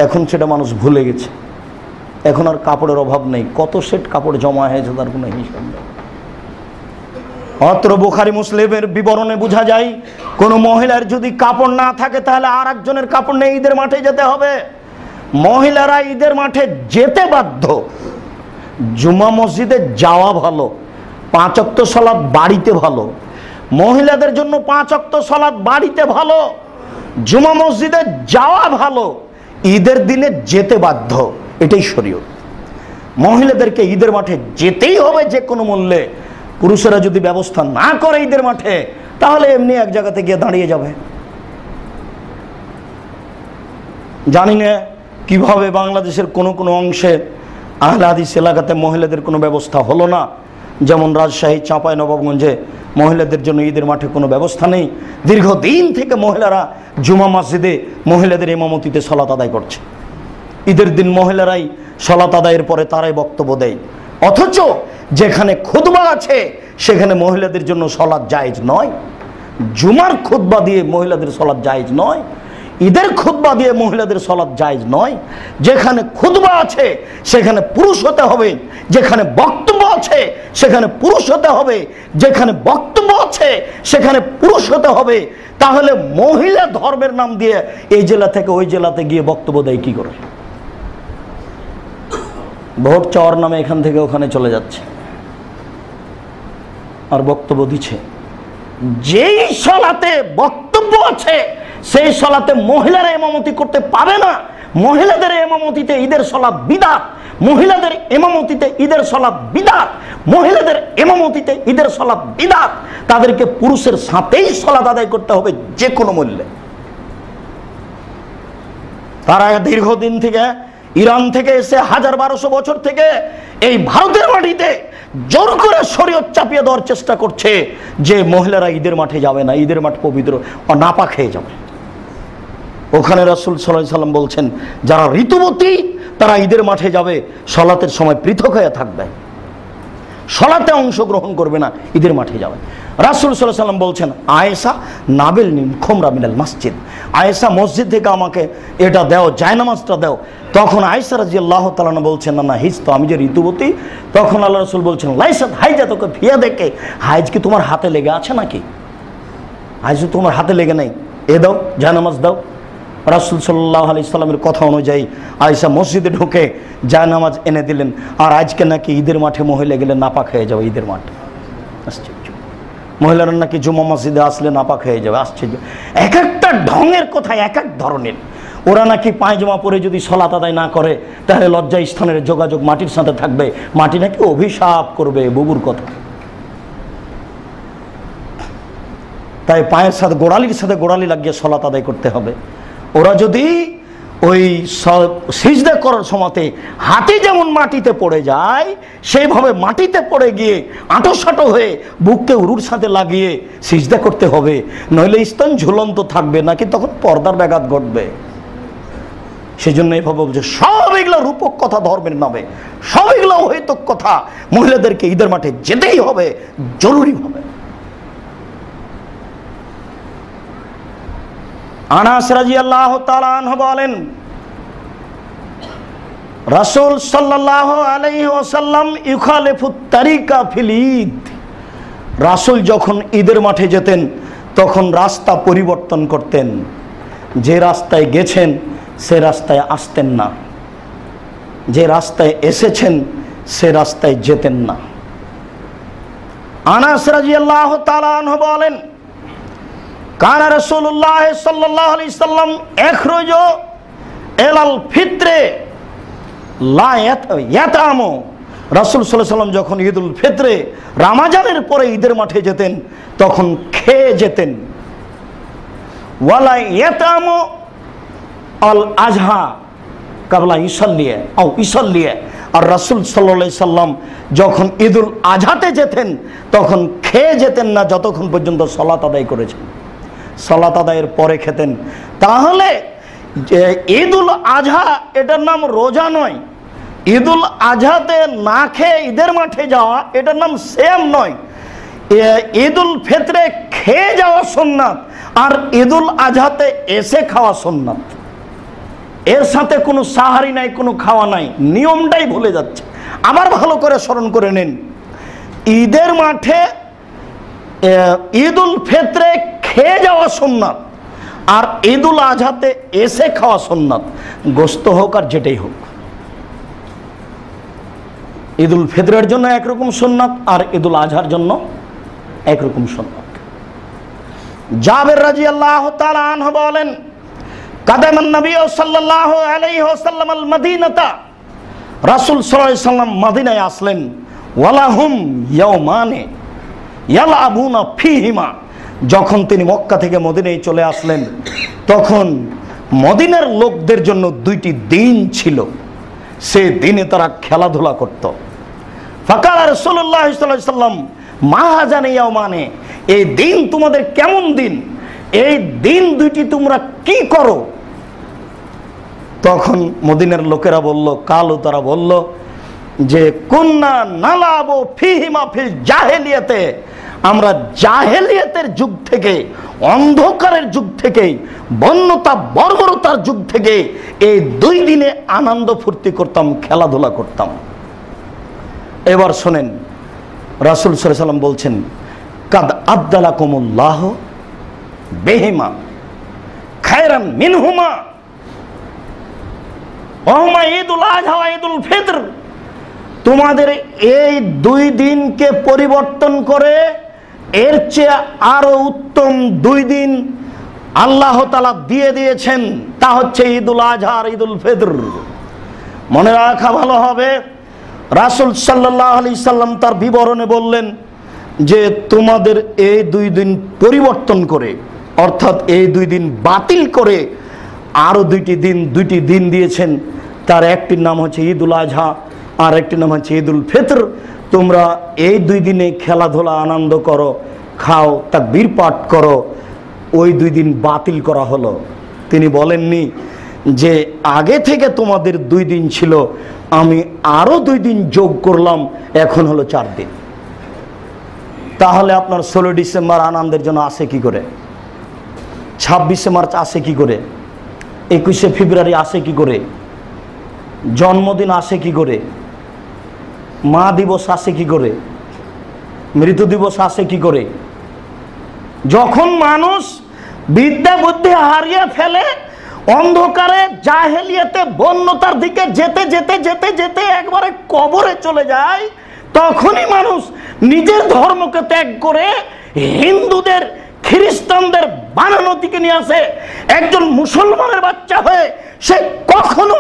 এখন সেটা মানুষ ভুলে গেছে। এখন আর কাপড়ের অভাব নেই, কত সেট কাপড় জমা হয়েছে তার কোনো হিসাব নেই। অত্র বুখারী মুসলিমের বিবরণে বোঝা যায়, কোন মহিলার যদি কাপড় না থাকে তাহলে আর একজনের কাপড় নিয়ে ঈদের মাঠে যেতে হবে। মহিলারা ঈদের মাঠে যেতে বাধ্য। জুমা মসজিদে যাওয়া ভালো, 5 ওয়াক্ত সালাত বাড়িতে ভালো। মহিলাদের জন্য 5 ওয়াক্ত সালাত বাড়িতে ভালো, জুমা মসজিদে যাওয়া ভালো, ঈদের দিনে যেতে বাধ্য, এটাই শরীয়ত। মহিলাদেরকে ঈদের মাঠে যেতেই হবে যে কোনো মূল্যে। পুরুষেরা যদি ব্যবস্থা না করে ঈদের মাঠে, তাহলে এমনি এক জায়গাতে গিয়ে দাঁড়িয়ে যাবে। জানি না কিভাবে বাংলাদেশের কোনো কোনো অংশে আহলে হাদিস এলাকাতে মহিলাদের কোনো ব্যবস্থা হলো না। যেমন রাজশাহী, চাঁপাইনবাবগঞ্জে মহিলাদের জন্য ঈদের মাঠে কোনো ব্যবস্থা নেই। দীর্ঘদিন থেকে মহিলারা জুমা মসজিদে মহিলাদের ইমামতিতে সালাত আদায় করছে। ঈদের দিন মহিলারাই সালাত আদায়ের পরে তারাই বক্তব্য দেয়, অথচ যেখানে খুতবা আছে সেখানে মহিলাদের জন্য সালাত জায়েজ নয়। জুমার খুতবা দিয়ে মহিলাদের সালাত জায়েজ নয়, ঈদের খুতবা দিয়ে মহিলাদের সালাত জায়েজ নয়। যেখানে খুতবা আছে সেখানে পুরুষ হতে হবে, যেখানে বক্তব্য আছে সেখানে পুরুষ হতে হবে, যেখানে বক্তব্য আছে সেখানে পুরুষ হতে হবে। তাহলে মহিলা ধর্মের নাম দিয়ে এই জেলা থেকে ওই জেলাতে গিয়ে বক্তব্য দেয় কি করে? ভোট চাওয়ার নামে এখান থেকে ওখানে চলে যাচ্ছে আর বক্তব্য দিচ্ছে। যেই সালাতে বক্তব্য আছে সেই সালাতে মহিলারা ইমামতি করতে পাবে না। মহিলাদের ইমামতিতে ঈদের সালাত বিদআত, মহিলাদের ইমামতিতে ঈদের সালাত বিদআত, মহিলাদের ইমামতিতে ঈদের সালাত বিদআত। তাদেরকে পুরুষের সাথেই সালাত আদায় করতে হবে যে কোনো মূল্যে। তারা দীর্ঘদিন থেকে ইরান থেকে এসে 1200 বছর থেকে এই ভারতের মাটিতে জোর করে শরীয়ত চাপিয়ে দেওয়ার চেষ্টা করছে যে মহিলারা ঈদের মাঠে যাবে না, ঈদের মাঠ পবিত্র, নাপাক হয়ে যাবে। ওখানে রাসূল সাল্লাল্লাহু আলাইহি সাল্লাম বলছেন, যারা ঋতুবতী তারা ঈদের মাঠে যাবে, সালাতের সময় পৃথক হয়ে থাকবে, সালাতে অংশগ্রহণ করবে না, ঈদের মাঠে যাবে। রাসূল সাল্লাল্লাহু আলাইহি সাল্লাম বলছেন, আয়েশা নাবিলনি খুমরা মিনাল মসজিদ, আয়েশা মসজিদ থেকে আমাকে এটা দাও, জায়নামাজটা দাও। তখন আয়েশা রাদিয়াল্লাহু তাআলা আনহা বলছেন, না হিজ তো আমি যে ঋতুবতী। তখন আল্লাহ রাসূল বলছেন, লাইসাত হাইজাতুকা ফিয়া, দেখে হাইজ কি তোমার হাতে লেগে আছে নাকি? হাইজ তোমার হাতে লেগে নেই, এ দাও, জায়নামাজ দাও। রাসূল সাল্লাল্লাহু আলাইহি সাল্লামের কথা অনুযায়ী আয়েশা মসজিদে ঢুকে জায়নামাজ এনে দিলেন। আর আজকে নাকি ঈদের মাঠে মহিলা গেলে নাপাক হয়ে যাবে। ঈদের মাঠ আশ্চর্য, মহিলারা নাকি জুমা মসজিদে আসলে নাপাক হয়ে যাবে। আশ্চর্য, এক একটা ঢঙের কথা এক এক ধরনের। ওরা নাকি পায়জামা পরে যদি সালাত আদায় না করে তাহলে লজ্জা স্থানের যোগাযোগ মাটির সাথে থাকবে, মাটি নাকি অভিশাপ করবে, বুবুর কথা। তাই পায়ের সাথে গোড়ালি লাগিয়ে সালাত আদায় করতে হবে। ওরা যদি ওই সিজদা করার সময়তে হাতে যেমন মাটিতে পড়ে যায় সেইভাবে মাটিতে পড়ে গিয়ে আঁটোসাঁটো হয়ে বুককে উরুর সাথে লাগিয়ে সিজদা করতে হবে, নইলে স্তন ঝুলন্ত থাকবে, নাকি তখন পর্দার ব্যাঘাত ঘটবে। সেই জন্য এইভাবে বলছে সব এগুলো রূপক কথা ধর্মের নামে, সব এগুলো অহেতুক কথা। মহিলাদেরকে ঈদের মাঠে যেতেই হবে, জরুরি হবে। আনাস রাদিয়াল্লাহু তাআলা আনহু বলেন, রাসূল সাল্লাল্লাহু আলাইহি ওয়াসাল্লাম ইউখালিফুত তারিকা ফিল ঈদ। রাসূল যখন ঈদের মাঠে যেতেন তখন রাস্তা পরিবর্তন করতেন, যে রাস্তায় গেছেন সে রাস্তায় আসতেন না, যে রাস্তায় এসেছেন সে রাস্তায় যেতেন না। আনাস রাদিয়াল্লাহু তাআলা আনহু বলেন, কানা রাসূলুল্লাহ সাল্লাল্লাহু আলাইহি সাল্লাম ইখরুজু ইলাল ফিত্রে লা ইয়াতামু। রাসূল সাল্লাল্লাহু আলাইহি সাল্লাম যখন ঈদুল ফিত্রে রমজানের পরে ঈদের মাঠে যেতেন তখন খেয়ে যেতেন। ওয়ালা ইয়াতামু আল আজহা কাবলা ইসাল্লিয়ে আও ইসাল্লিয়ে। আর রাসূল সাল্লাল্লাহু আলাইহি সাল্লাম যখন ঈদুল আজহাতে যেতেন তখন খেয়ে যেতেন না যতক্ষণ পর্যন্ত সালাত আদায় করেছেন। সালাত আদায়ের পরে খেতেন। তাহলে যে ঈদুল আজহা এটার নাম রোজা নয়, ঈদুল আজহাতে না খেয়ে ঈদের মাঠে যাওয়া এটার নাম সিয়াম নয়। ঈদুল ফিতরে খেয়ে যাওয়া সুন্নাত আর ঈদুল আজহাতে এসে খাওয়া সুন্নাত। এর সাথে কোনো সাহারি নাই, কোনো খাওয়া নাই, নিয়মটাই ভুলে যাচ্ছে। আবার ভালো করে স্মরণ করে নিন, ঈদের মাঠে ঈদুল ফিতরে খেয়ে যাওয়া সুন্নাত আর ঈদুল আজহাতে এসে খাওয়া সুন্নাত, গোস্ত হোক আর যেটাই হোক। ঈদুল ফিতরের জন্য একরকম সুন্নাত আর ঈদুল আজহার জন্য একরকম সুন্নাত। জাবের রাদিয়াল্লাহু তাআলা আনহু বলেন, কাদামান নবী সাল্লাল্লাহু আলাইহি ওয়াসাল্লাম আল মদিনাতা। রাসূল সাল্লাল্লাহু আলাইহি ওয়াসাল্লাম মদিনায় আসলেন। ওয়ালাহুম ইয়াওমানে ইয়ালাবুনা ফীহিমা। যখন তিনি মক্কা থেকে মদিনায় চলে আসলেন তখন মদিনার লোকদের জন্য দুইটি দিন ছিল, সে দিনে তারা খেলাধুলা করত। ফাকাল রাসূলুল্লাহ সাল্লাল্লাহু আলাইহি ওয়াসাল্লাম মা হাজানি ইয়াওমানে, এই দিন তোমাদের কেমন দিন, এই দিন দুইটি তোমরা কি করো? তখন মদিনার লোকেরা বলল, কালো তারা বলল যে কুন্না নালাবু ফীহিমা ফিল জাহেলিয়াতে, আমরা জাহেলিয়াতের যুগ থেকে, অন্ধকারের যুগ থেকে, বন্যতা বর্বরতার যুগ থেকে এই দুই দিনে আনন্দ ফুর্তি করতাম, খেলাধুলা করতাম। এবার শোনেন, রাসূল সাল্লাল্লাহু আলাইহি ওয়াসাল্লাম বলছেন, কাদ আবদালাকুমুল্লাহ বিহিমা খায়রান মিনহুমা ওহুমা ঈদুল আযহা ওয়া ঈদুল ফিতর। তোমাদের এই দুই দিনকে পরিবর্তন করে এর চেয়ে আরো উত্তম দুই দিন আল্লাহ তাআলা দিয়ে দিয়েছেন, তা হচ্ছে ঈদুল আযহা আর ঈদুল ফিতর। মনে রাখা ভালো হবে, রাসূল সাল্লাল্লাহু আলাইহি সাল্লাম তার বিবরণে বললেন যে তোমাদের এই দুই দিন পরিবর্তন করে, অর্থাৎ এই দুই দিন বাতিল করে আরো দুইটি দিন দিয়েছেন। তার একটির নাম হচ্ছে ঈদুল আযহা আর একটির নাম হচ্ছে ঈদুল ফিতর। তোমরা এই দুই দিনে খেলাধুলা আনন্দ করো, খাও, তাকবীর পাঠ করো। ওই দুই দিন বাতিল করা হলো। তিনি বলেননি যে আগে থেকে তোমাদের দুই দিন ছিল, আমি আরো দুই দিন যোগ করলাম, এখন হলো 4 দিন। তাহলে আপনার 16 ডিসেম্বর আনন্দের জন্য আসে কি করে, 26শে মার্চ আসে কি করে, 21শে ফেব্রুয়ারি আসে কি করে, জন্মদিন আসে কি করে, মা দিবস আসে কি করে, মৃত্যু দিবস আসে কি করে? যখন মানুষ বিদ্যা বুদ্ধি হারিয়ে ফেলে, অন্ধকারে জাহেলিয়াতে বন্যতার দিকে যেতে যেতে যেতে যেতে একবারে কবরে চলে যায়, তখনই মানুষ নিজের ধর্মকে ত্যাগ করে হিন্দুদের খ্রিস্টানদের বানানো দিকে নিয়ে আসে। একজন মুসলমানের বাচ্চা হয়ে সে কখনো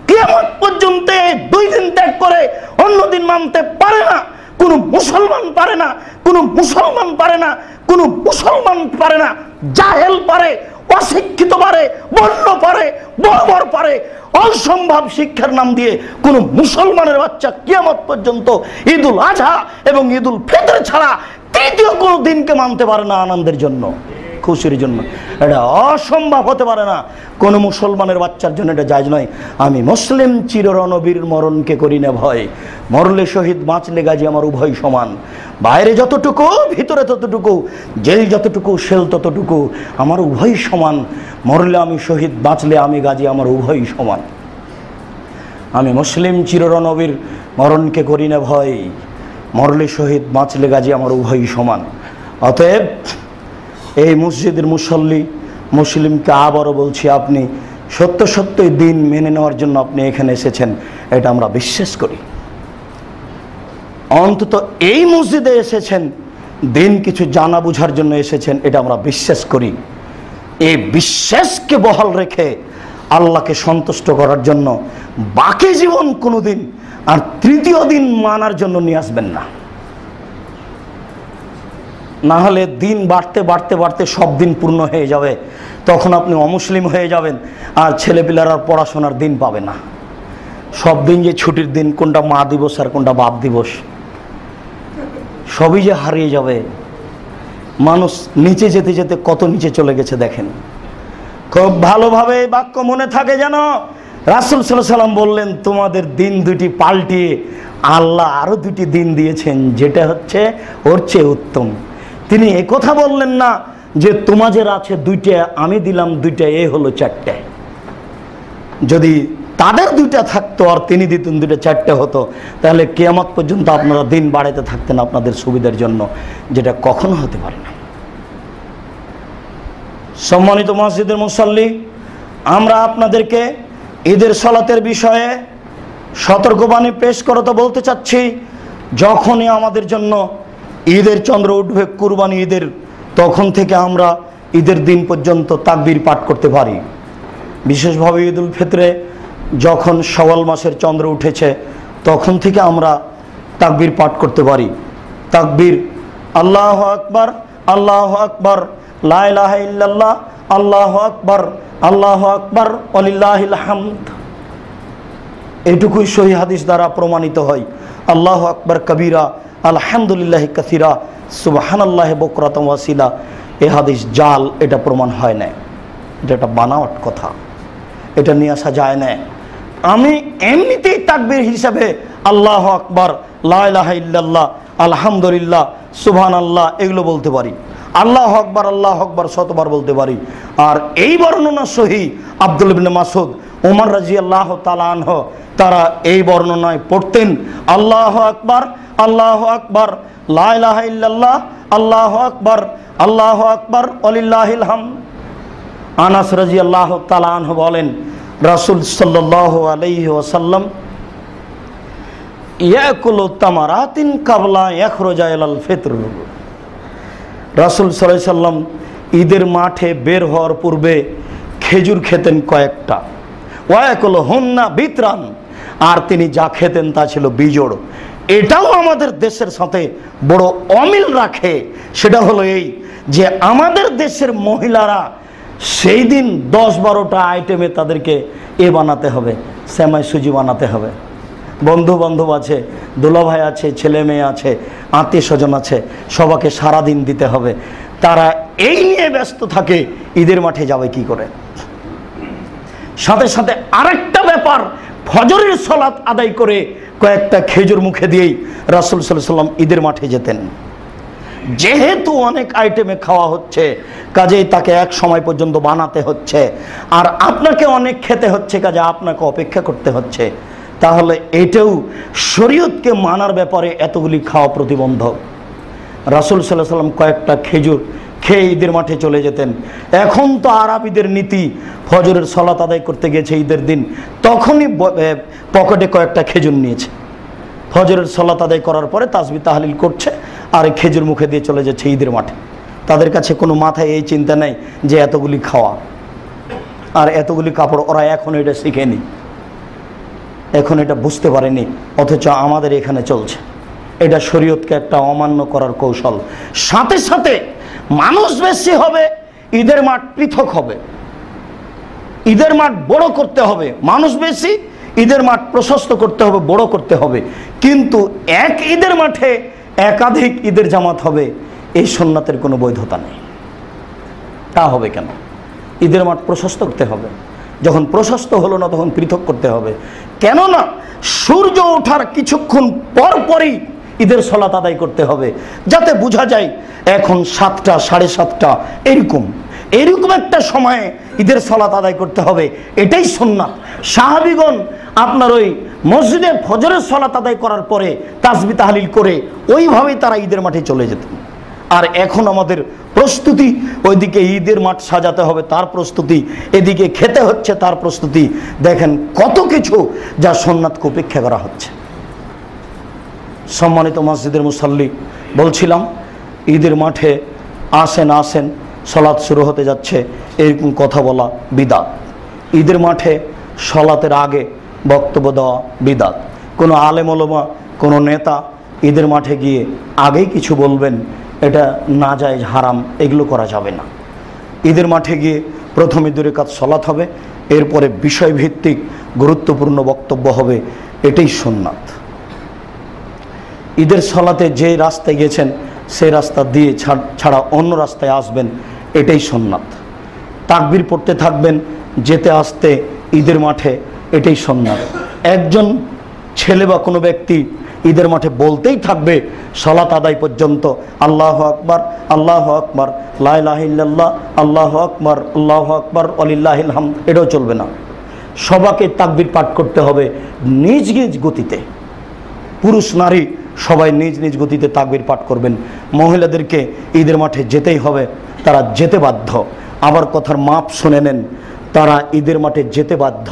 কিয়ামত পর্যন্ত 2 দিন ত্যাগ করে অন্য দিন মানতে পারে না। কোন মুসলমান পারে না, কোন মুসলমান পারে না, কোন মুসলমান পারে না। জাহেল পারে, অশিক্ষিত পারে, বন্য পারে, বর্বর পারে। অসম্ভব শিক্ষার নাম দিয়ে কোন মুসলমানের বাচ্চা কিয়ামত পর্যন্ত ঈদুল আজহা এবং ঈদুল ফিতর ছাড়া তৃতীয় কোনো দিনকে মানতে পারে না আনন্দের জন্য, খুশির জন্য। এটা অসম্ভব হতে পারে না। কোন মুসলমানের বাচ্চার জন্য এটা জায়েজ নয়। আমি মুসলিম চিররণবীর মরণকে করি না ভয়, মরলে শহীদ বাঁচলে গাজী আমার উভয় সমান। বাইরে যতটুকু ভিতরে ততটুকু, জেল যতটুকু সেল ততটুকু, আমার উভয় সমান। মরলে আমি শহীদ, বাঁচলে আমি গাজী আমার উভয় সমান। আমি মুসলিম চিররণবীর মরণকে করি না ভয়, মরলে শহীদ বাঁচলে গাজী আমার উভয় সমান। অতএব এই মসজিদের মুসল্লি মুসলিমকে আবারও বলছি, আপনি সত্য সত্যই দিন মেনে নেওয়ার জন্য আপনি এখানে এসেছেন, এটা আমরা বিশ্বাস করি। অন্তত এই মসজিদে এসেছেন দিন কিছু জানা বুঝার জন্য এসেছেন, এটা আমরা বিশ্বাস করি। এই বিশ্বাসকে বহাল রেখে আল্লাহকে সন্তুষ্ট করার জন্য বাকি জীবন কোনোদিন আর তৃতীয় দিন মানার জন্য নিয়ে আসবেন না। না হলে দিন বাড়তে বাড়তে বাড়তে সব দিন পূর্ণ হয়ে যাবে, তখন আপনি অমুসলিম হয়ে যাবেন, আর ছেলেপিলারা পড়াশোনার দিন পাবে না। সব দিন যে ছুটির দিন, কোনটা মা দিবস আর কোনটা বাপ দিবস, সবই যে হারিয়ে যাবে। মানুষ নিচে যেতে যেতে কত নিচে চলে গেছে দেখেন। খুব ভালোভাবে এই বাক্য মনে থাকে যেন। রাসূল সাল্লাল্লাহু আলাইহি ওয়াসাল্লাম বললেন, তোমাদের দিন দুটি পাল্টিয়ে আল্লাহ আরো 2টি দিন দিয়েছেন, যেটা হচ্ছে ওর চেয়ে উত্তম। তিনি একথা বললেন না যে তোমাদের আছে 2টা, আমি দিলাম 2টা, এ হলো 4টে। যদি তাদের 2টা থাকতো আর তিনি দিতেন 2টা, 4টে হতো, তাহলে কিয়ামত পর্যন্ত আপনারা দিন বাড়াতে থাকতেন আপনাদের সুবিধার জন্য, যেটা কখনো হতে পারে না। সম্মানিত মসজিদের মুসল্লি, আমরা আপনাদেরকে ঈদের সালাতের বিষয়ে সতর্কবাণী পেশ করতে বলতে চাচ্ছি। যখনই আমাদের জন্য ঈদের চন্দ্র উঠবে, কুরবানি ঈদের, তখন থেকে আমরা ঈদের দিন পর্যন্ত তাকবীর পাঠ করতে পারি। বিশেষভাবে ঈদুল ফিতরে যখন শাওয়াল মাসের চন্দ্র উঠেছে, তখন থেকে আমরা তাকবীর পাঠ করতে পারি। তাকবীর, আল্লাহু আকবার, আল্লাহু আকবার, লা ইলাহা ইল্লাল্লাহ, আল্লাহু আকবার, আল্লাহু আকবার, ওয়ালিল্লাহিল হামদ। এটুকুই সহিহ হাদিস দ্বারা প্রমাণিত হয়। আল্লাহু আকবার কবীরা, আলহামদুলিল্লাহি কাসীরা, সুবহানাল্লাহি বুকরাতাম ওয়াসিলা, এই হাদিস জাল, এটা প্রমাণ হয় না। এটা একটা বানাওয়াট কথা, এটা নিয়ে আসা যায় না। আমি এমনিতেই তাকবীর হিসাবে আল্লাহু আকবার, লা ইলাহা ইল্লাল্লাহ, আলহামদুলিল্লাহ, সুবহানাল্লাহ এগুলো বলতে পারি। আল্লাহু আকবার, আল্লাহু আকবার শতবার বলতে পারি। আর এই বর্ণনা সহিহ আব্দুল্লাহ ইবনে মাসউদ, ওমর রাদিয়াল্লাহু তাআলা আনহু, তারা এই বর্ণনায় পড়তেন আল্লাহু আকবার, আল্লাহু আকবার, লা ইলাহা ইল্লাল্লাহ, আল্লাহু আকবার, আল্লাহু আকবার, ওয়ালিল্লাহিল হামদ। আনাস রাদিয়াল্লাহু তাআলা আনহু বলেন, রাসূল সাল্লাল্লাহু আলাইহি ওয়াসাল্লাম ইয়াকুলু তামারাতিন কাবলা ইয়াখরুজা ইলাল ফিতর। রাসূল সাল্লাল্লাহু আলাইহি ওয়াসাল্লাম ঈদের মাঠে বের হওয়ার পূর্বে খেজুর খেতেন কয়েকটা। ওয়াকুলু হুন্না বিতরান, আর তিনি যা খেতেন তা ছিল বিজোড়। এটাও আমাদের দেশের সাথে বড় অমিল রাখে। সেটা হলো এই যে আমাদের দেশের মহিলারা সেই দিন 10-12টা আইটেমে তাদেরকে বানাতে হবে, সেমাই সুজি বানাতে হবে। বন্ধু বান্ধব আছে, দুলাভাই আছে, ছেলে মেয়ে আছে, আত্মীয় স্বজন আছে, সবাইকে সারাদিন দিতে হবে। তারা এই নিয়ে ব্যস্ত থাকে, ঈদের মাঠে যাবে কি করে। সাথে সাথে আরেকটা ব্যাপার, ফজরের সালাত আদায় করে কয়েকটা খেজুর মুখে দিয়েই রাসূল সাল্লাল্লাহু আলাইহি ওয়াসাল্লাম ঈদের মাঠে যেতেন। যেহেতু অনেক আইটেমে খাওয়া হচ্ছে, কাজেই তাকে এক সময় পর্যন্ত বানাতে হচ্ছে, আর আপনাকে অনেক খেতে হচ্ছে, কাজে আপনাকে অপেক্ষা করতে হচ্ছে। তাহলে এটাও শরীয়তকে মানার ব্যাপারে এতগুলি খাওয়া প্রতিবন্ধক। রাসূল সাল্লাল্লাহু আলাইহি ওয়াসাল্লাম কয়েকটা খেজুর খেয়ে ঈদের মাঠে চলে যেতেন। এখন তো আরবিদের নীতি, ফজরের সালাত আদায় করতে গেছে ঈদের দিন, তখনই পকেটে কয়েকটা খেজুর নিয়েছে। ফজরের সালাত আদায় করার পরে তাসবিহ তাহলিল করছে আর খেজুর মুখে দিয়ে চলে যাচ্ছে ঈদের মাঠে। তাদের কাছে কোনো মাথায় এই চিন্তা নেই যে এতগুলি খাওয়া আর এতগুলি কাপড়, ওরা এখন এটা শিখেনি, এখন এটা বুঝতে পারেনি, অথচ আমাদের এখানে চলছে। এটা শরীয়তকে একটা অমান্য করার কৌশল। সাথে সাথে মানুষ বেশি হবে, ঈদের মাঠ পৃথক হবে, ঈদের মাঠ বড় করতে হবে। মানুষ বেশি, ঈদের মাঠ প্রশস্ত করতে হবে, বড় করতে হবে। কিন্তু এক ঈদের মাঠে একাধিক ঈদের জামাত হবে, এই সুন্নাতের কোনো বৈধতা নেই। তা হবে কেন? ঈদের মাঠ প্রশস্ত করতে হবে, যখন প্রশস্ত হলো না তখন পৃথক করতে হবে। কেননা সূর্য ওঠার কিছুক্ষণ পর পরই ঈদের সালাত আদায় করতে হবে, যাতে বোঝা যায় এখন 7টা 7:30 এরকম একটা সময়ে ঈদের সালাত আদায় করতে হবে। এটাই সুন্নাত। সাহাবীগণ আপনার ওই মসজিদে ফজরের সালাত আদায় করার পরে তাসবিহ তাহলিল করে ওইভাবেই তারা ঈদের মাঠে চলে যেতেন। আর এখন আমাদের প্রস্তুতি, ওইদিকে ঈদের মাঠ সাজাতে হবে তার প্রস্তুতি, এদিকে খেতে হচ্ছে তার প্রস্তুতি। দেখেন কত কিছু যা সুন্নাতকে উপেক্ষা করা হচ্ছে। সম্মানিত মসজিদের মুসাল্লি, বলছিলাম ঈদের মাঠে আসেন, সালাত শুরু হতে যাচ্ছে, এরকম কথা বলা বিদআত। ঈদের মাঠে সালাতের আগে বক্তব্য দেওয়া বিদআত। কোনো আলেম ওলামা, কোনো নেতা ঈদের মাঠে গিয়ে আগেই কিছু বলবেন, এটা নাজায়েজ, হারাম, এগুলো করা যাবে না। ঈদের মাঠে গিয়ে প্রথমে 2 রাকাত সালাত হবে, এরপরে বিষয়ভিত্তিক গুরুত্বপূর্ণ বক্তব্য হবে, এটাই সুন্নাত। ঈদের সালাতে যে রাস্তায় গেছেন সেই রাস্তা দিয়ে ছাড়া অন্য রাস্তায় আসবেন, এটাই সুন্নাত। তাকবীর পড়তে থাকবেন যেতে আসতে ঈদের মাঠে, এটাই সুন্নাত। একজন ছেলে বা কোনো ব্যক্তি ঈদের মাঠে বলতেই থাকবে সালাত আদায় পর্যন্ত, আল্লাহু আকবার, আল্লাহু আকবার, লা ইলাহা ইল্লাল্লাহ, আল্লাহু আকবার, আল্লাহু আকবার, ওয়ালিল্লাহিল হামদ, এটাও চলবে না। সবাইকে তাকবীর পাঠ করতে হবে নিজ নিজ গতিতে। পুরুষ নারী সবাই নিজ নিজ গতিতে তাকবীর পাঠ করবেন। মহিলাদেরকে ঈদের মাঠে যেতেই হবে, তারা যেতে বাধ্য। আবার কথার মাপ শুনে নেন, তারা ঈদের মাঠে যেতে বাধ্য।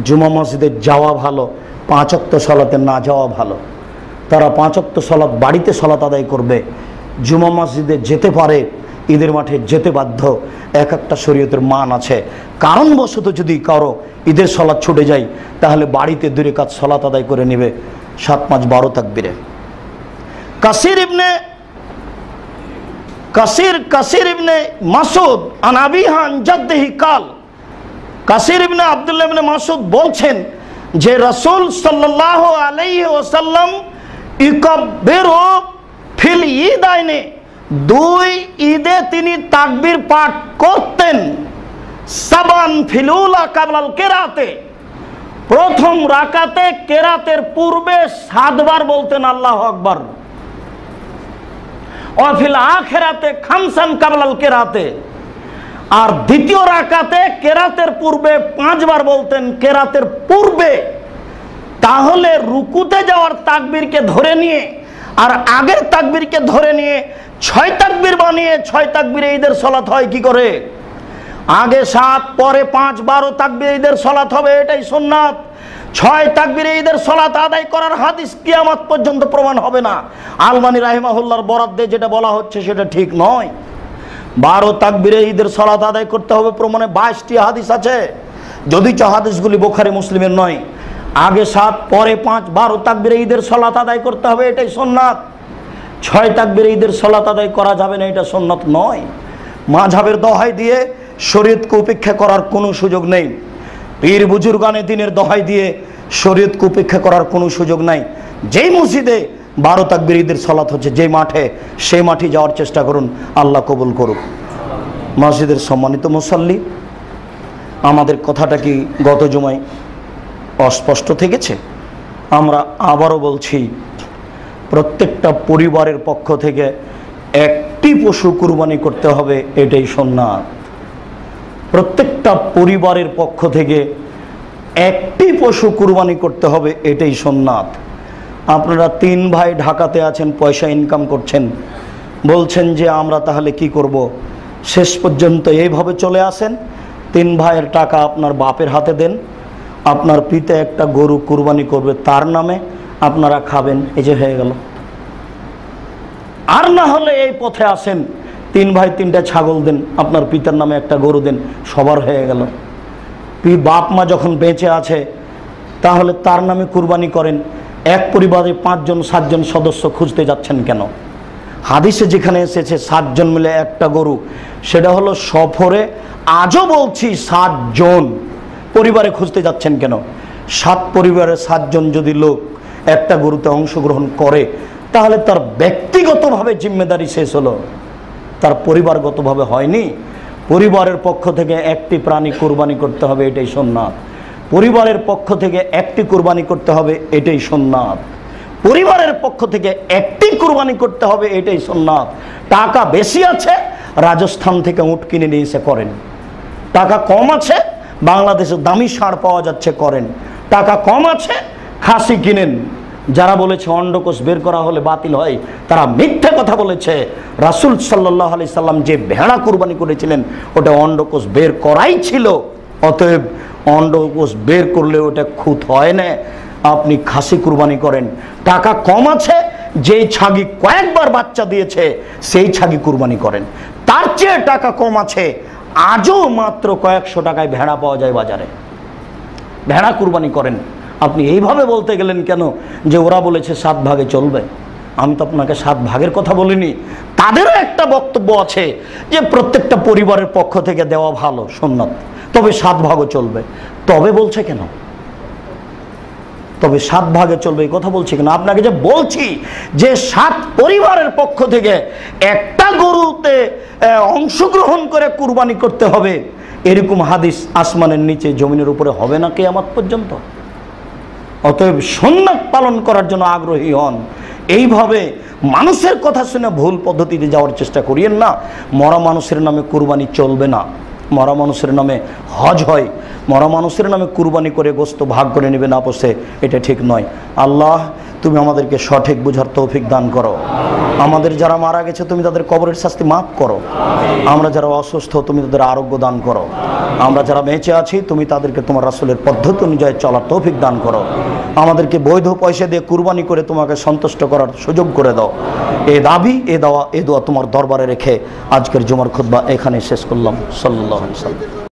জুমা মসজিদে যাওয়া ভালো, 5 ওয়াক্ত সালাতে না যাওয়া ভালো। তারা 5 ওয়াক্ত সালাত বাড়িতে সালাত আদায় করবে, জুমা মসজিদে যেতে পারে, ঈদের মাঠে যেতে বাধ্য। এক একটা শরীয়তের মান আছে। কারণবশত যদি কারো ঈদের সালাত ছুটে যায়, তাহলে বাড়িতে 2 রাকাত সালাত আদায় করে নেবে 7, 5, 12 তাকবীরে। কাসির ইবনে মাসুদ আন আবিহি আন জাদ্দিহি কাল, কাসির ইবনে আব্দুল্লাহ ইবনে মাসুদ বলছেন যে রাসূল সাল্লাল্লাহু আলাইহি ওয়াসাল্লাম ইকাব্বিরু ফিল ঈদাইনে, 2 ঈদে তিনি তাকবীর পাঠ করতেন। সাবান ফিলুলা কাবলাল কেরাতে, প্রথম রাকাতে কেরাতের পূর্বে 7 বার বলতেন আল্লাহু আকবার। ওয়া ফিল আখিরাতে খামসান কাবলাল কেরাতে, আর দ্বিতীয় রাকাতে কেরাতের পূর্বে 5 বার বলতেন কেরাতের পূর্বে। তাহলে রুকুতে যাওয়ার তাকবীরকে ধরে নিয়ে আর আগের তাকবীরকে ধরে নিয়ে 6 তাকবীর বানিয়ে 6 তাকবীরে ঈদের সালাত হয় কি করে? আগে 7 পরে 5, 12 তাকবীরে ঈদের সালাত হবে, এটাই সুন্নাত। 6 তাকবীরে ঈদের সালাত আদায় করার হাদিস কিয়ামত পর্যন্ত প্রমাণ হবে না। আলবানী রাহিমাহুল্লাহর বরাদ্দে যেটা বলা হচ্ছে সেটা ঠিক নয়। 12 তাকবীরে ঈদের সালাত আদায় করতে হবে প্রমাণে 22টি হাদিস আছে, যদিচ হাদিসগুলি বুখারী মুসলিমের নয়। আগে 7 পরে 5, 12 তাকবীরে ঈদের সালাত আদায় করতে হবে, এটাই সুন্নাত। 6 তাকবীরে ঈদের সালাত আদায় করা যাবে না, এটা সুন্নাত নয়। মাযহাবের দোহাই দিয়ে শরীয়তকে উপেক্ষা করার কোনো সুযোগ নেই। পীর বুজুর্গানে দিনের দোহাই দিয়ে শরীয়তকে উপেক্ষা করার কোনো সুযোগ নাই। যেই মসজিদে 12 তাকবীর ঈদের সালাত হচ্ছে, যে মাঠে, সেই মাঠে যাওয়ার চেষ্টা করুন, আল্লাহ কবুল করুক। মসজিদের সম্মানিত মুসাল্লি, আমাদের কথাটা কি গত জুমায় অস্পষ্ট থেকেছে? আমরা আবারও বলছি, প্রত্যেকটা পরিবারের পক্ষ থেকে একটি পশু কুরবানি করতে হবে, এটাই সুন্নাত। প্রত্যেকটা পরিবারের পক্ষ থেকে একটি পশু কুরবানি করতে হবে, এটাই সুন্নাত। আপনারা 3 ভাই ঢাকাতে আছেন, পয়সা ইনকাম করছেন, বলছেন যে আমরা তাহলে কি করব? শেষ পর্যন্ত এইভাবে চলে আসেন, 3 ভাইয়ের টাকা আপনার বাপের হাতে দেন, আপনার পিতা একটা গরু কুরবানি করবে তার নামে, আপনারা খাবেন, এই যে হয়ে গেল। আর না হলে এই পথে আসেন, 3 ভাই 3টা ছাগল দেন, আপনার পিতার নামে একটা গরু দেন, সবার হয়ে গেল। বাপ মা যখন বেঁচে আছে তাহলে তার নামে কুরবানি করেন। এক পরিবারে 5 জন 7 জন সদস্য খুঁজতে যাচ্ছেন কেন? হাদিসে যেখানে এসেছে 7 জন মিলে একটা গরু, সেটা হলো সফরে। আজও বলছি 7 জন পরিবারে খুঁজতে যাচ্ছেন কেন? 7 পরিবারে 7 জন যদি লোক একটা গরুতে অংশগ্রহণ করে তাহলে তার ব্যক্তিগতভাবে জিম্মেদারি শেষ হলো, তার পরিবারগতভাবে হয়নি। পরিবারের পক্ষ থেকে একটি প্রাণী কুরবানি করতে হবে, এটাই সুন্নাত। পরিবারের পক্ষ থেকে একটি কুরবানি করতে হবে, এটাই সুন্নাত। পরিবারের পক্ষ থেকে একটি কুরবানি করতে হবে, এটাই সুন্নাত। টাকা বেশি আছে, রাজস্থান থেকে উট কিনে নিয়ে এসে করেন। টাকা কম আছে, বাংলাদেশে দামি ষাঁড় পাওয়া যাচ্ছে, করেন। টাকা কম আছে, খাসি কিনেন। যারা বলেছে অন্ডকোষ বের করা হলে বাতিল হয়, তারা মিথ্যা কথা বলেছে। রাসূল সাল্লাল্লাহু আলাইহি সাল্লাম যে ভেড়া কুরবানি করেছিলেন ওটা অন্ডকোষ বের করাই ছিল, অতএব অন্ডকোষ বের করলে ওটা খুঁত হয় না। আপনি খাসি কুরবানি করেন। টাকা কম আছে, যেই ছাগি কয়েকবার বাচ্চা দিয়েছে সেই ছাগি কুরবানি করেন। তার চেয়ে টাকা কম আছে, আজও মাত্র কয়েকশো টাকায় ভেড়া পাওয়া যায় বাজারে, ভেড়া কুরবানি করেন। আপনি এইভাবে বলতে গেলেন কেন যে ওরা বলেছে 7 ভাগে চলবে? আমি তো আপনাকে 7 ভাগের কথা বলিনি। তাদেরও একটা বক্তব্য আছে যে প্রত্যেকটা পরিবারের পক্ষ থেকে দেওয়া ভালো, সুন্নাত, তবে 7 ভাগও চলবে। তবে বলছে কেন? তবে 7 ভাগে চলবে এই কথা বলছি কেন? আপনাকে যে বলছি যে 7 পরিবারের পক্ষ থেকে একটা গরুতে অংশগ্রহণ করে কুরবানি করতে হবে, এরকম হাদিস আসমানের নিচে জমিনের উপরে হবে না কিয়ামত পর্যন্ত। অতএব সুন্নাত পালন করার জন্য আগ্রহী হন। এইভাবে মানুষের কথা শুনে ভুল পদ্ধতিতে যাওয়ার চেষ্টা করিয়েন না। মরা মানুষের নামে কুরবানি চলবে না। মরা মানুষের নামে হজ হয়, মরা মানুষের নামে কুরবানি করে গোস্ত ভাগ করে নেবেন আপোষে, এটা ঠিক নয়। আল্লাহ, তুমি আমাদেরকে সঠিক বুঝার তৌফিক দান করো। আমাদের যারা মারা গেছে তুমি তাদের কবরের শাস্তি মাফ করো। আমরা যারা অসুস্থ তুমি তাদের আরোগ্য দান করো। আমরা যারা বেঁচে আছি তুমি তাদেরকে তোমার রাসূলের পদ্ধতি অনুযায়ী চলার তৌফিক দান করো। আমাদেরকে বৈধ পয়সা দিয়ে কুরবানি করে তোমাকে সন্তুষ্ট করার সুযোগ করে দাও। এই দাবি, এ দোয়া তোমার দরবারে রেখে আজকের জুমার খুতবা এখানে শেষ করলাম। সাল্লাল্লাহু আলাইহি ওয়াসাল্লাম।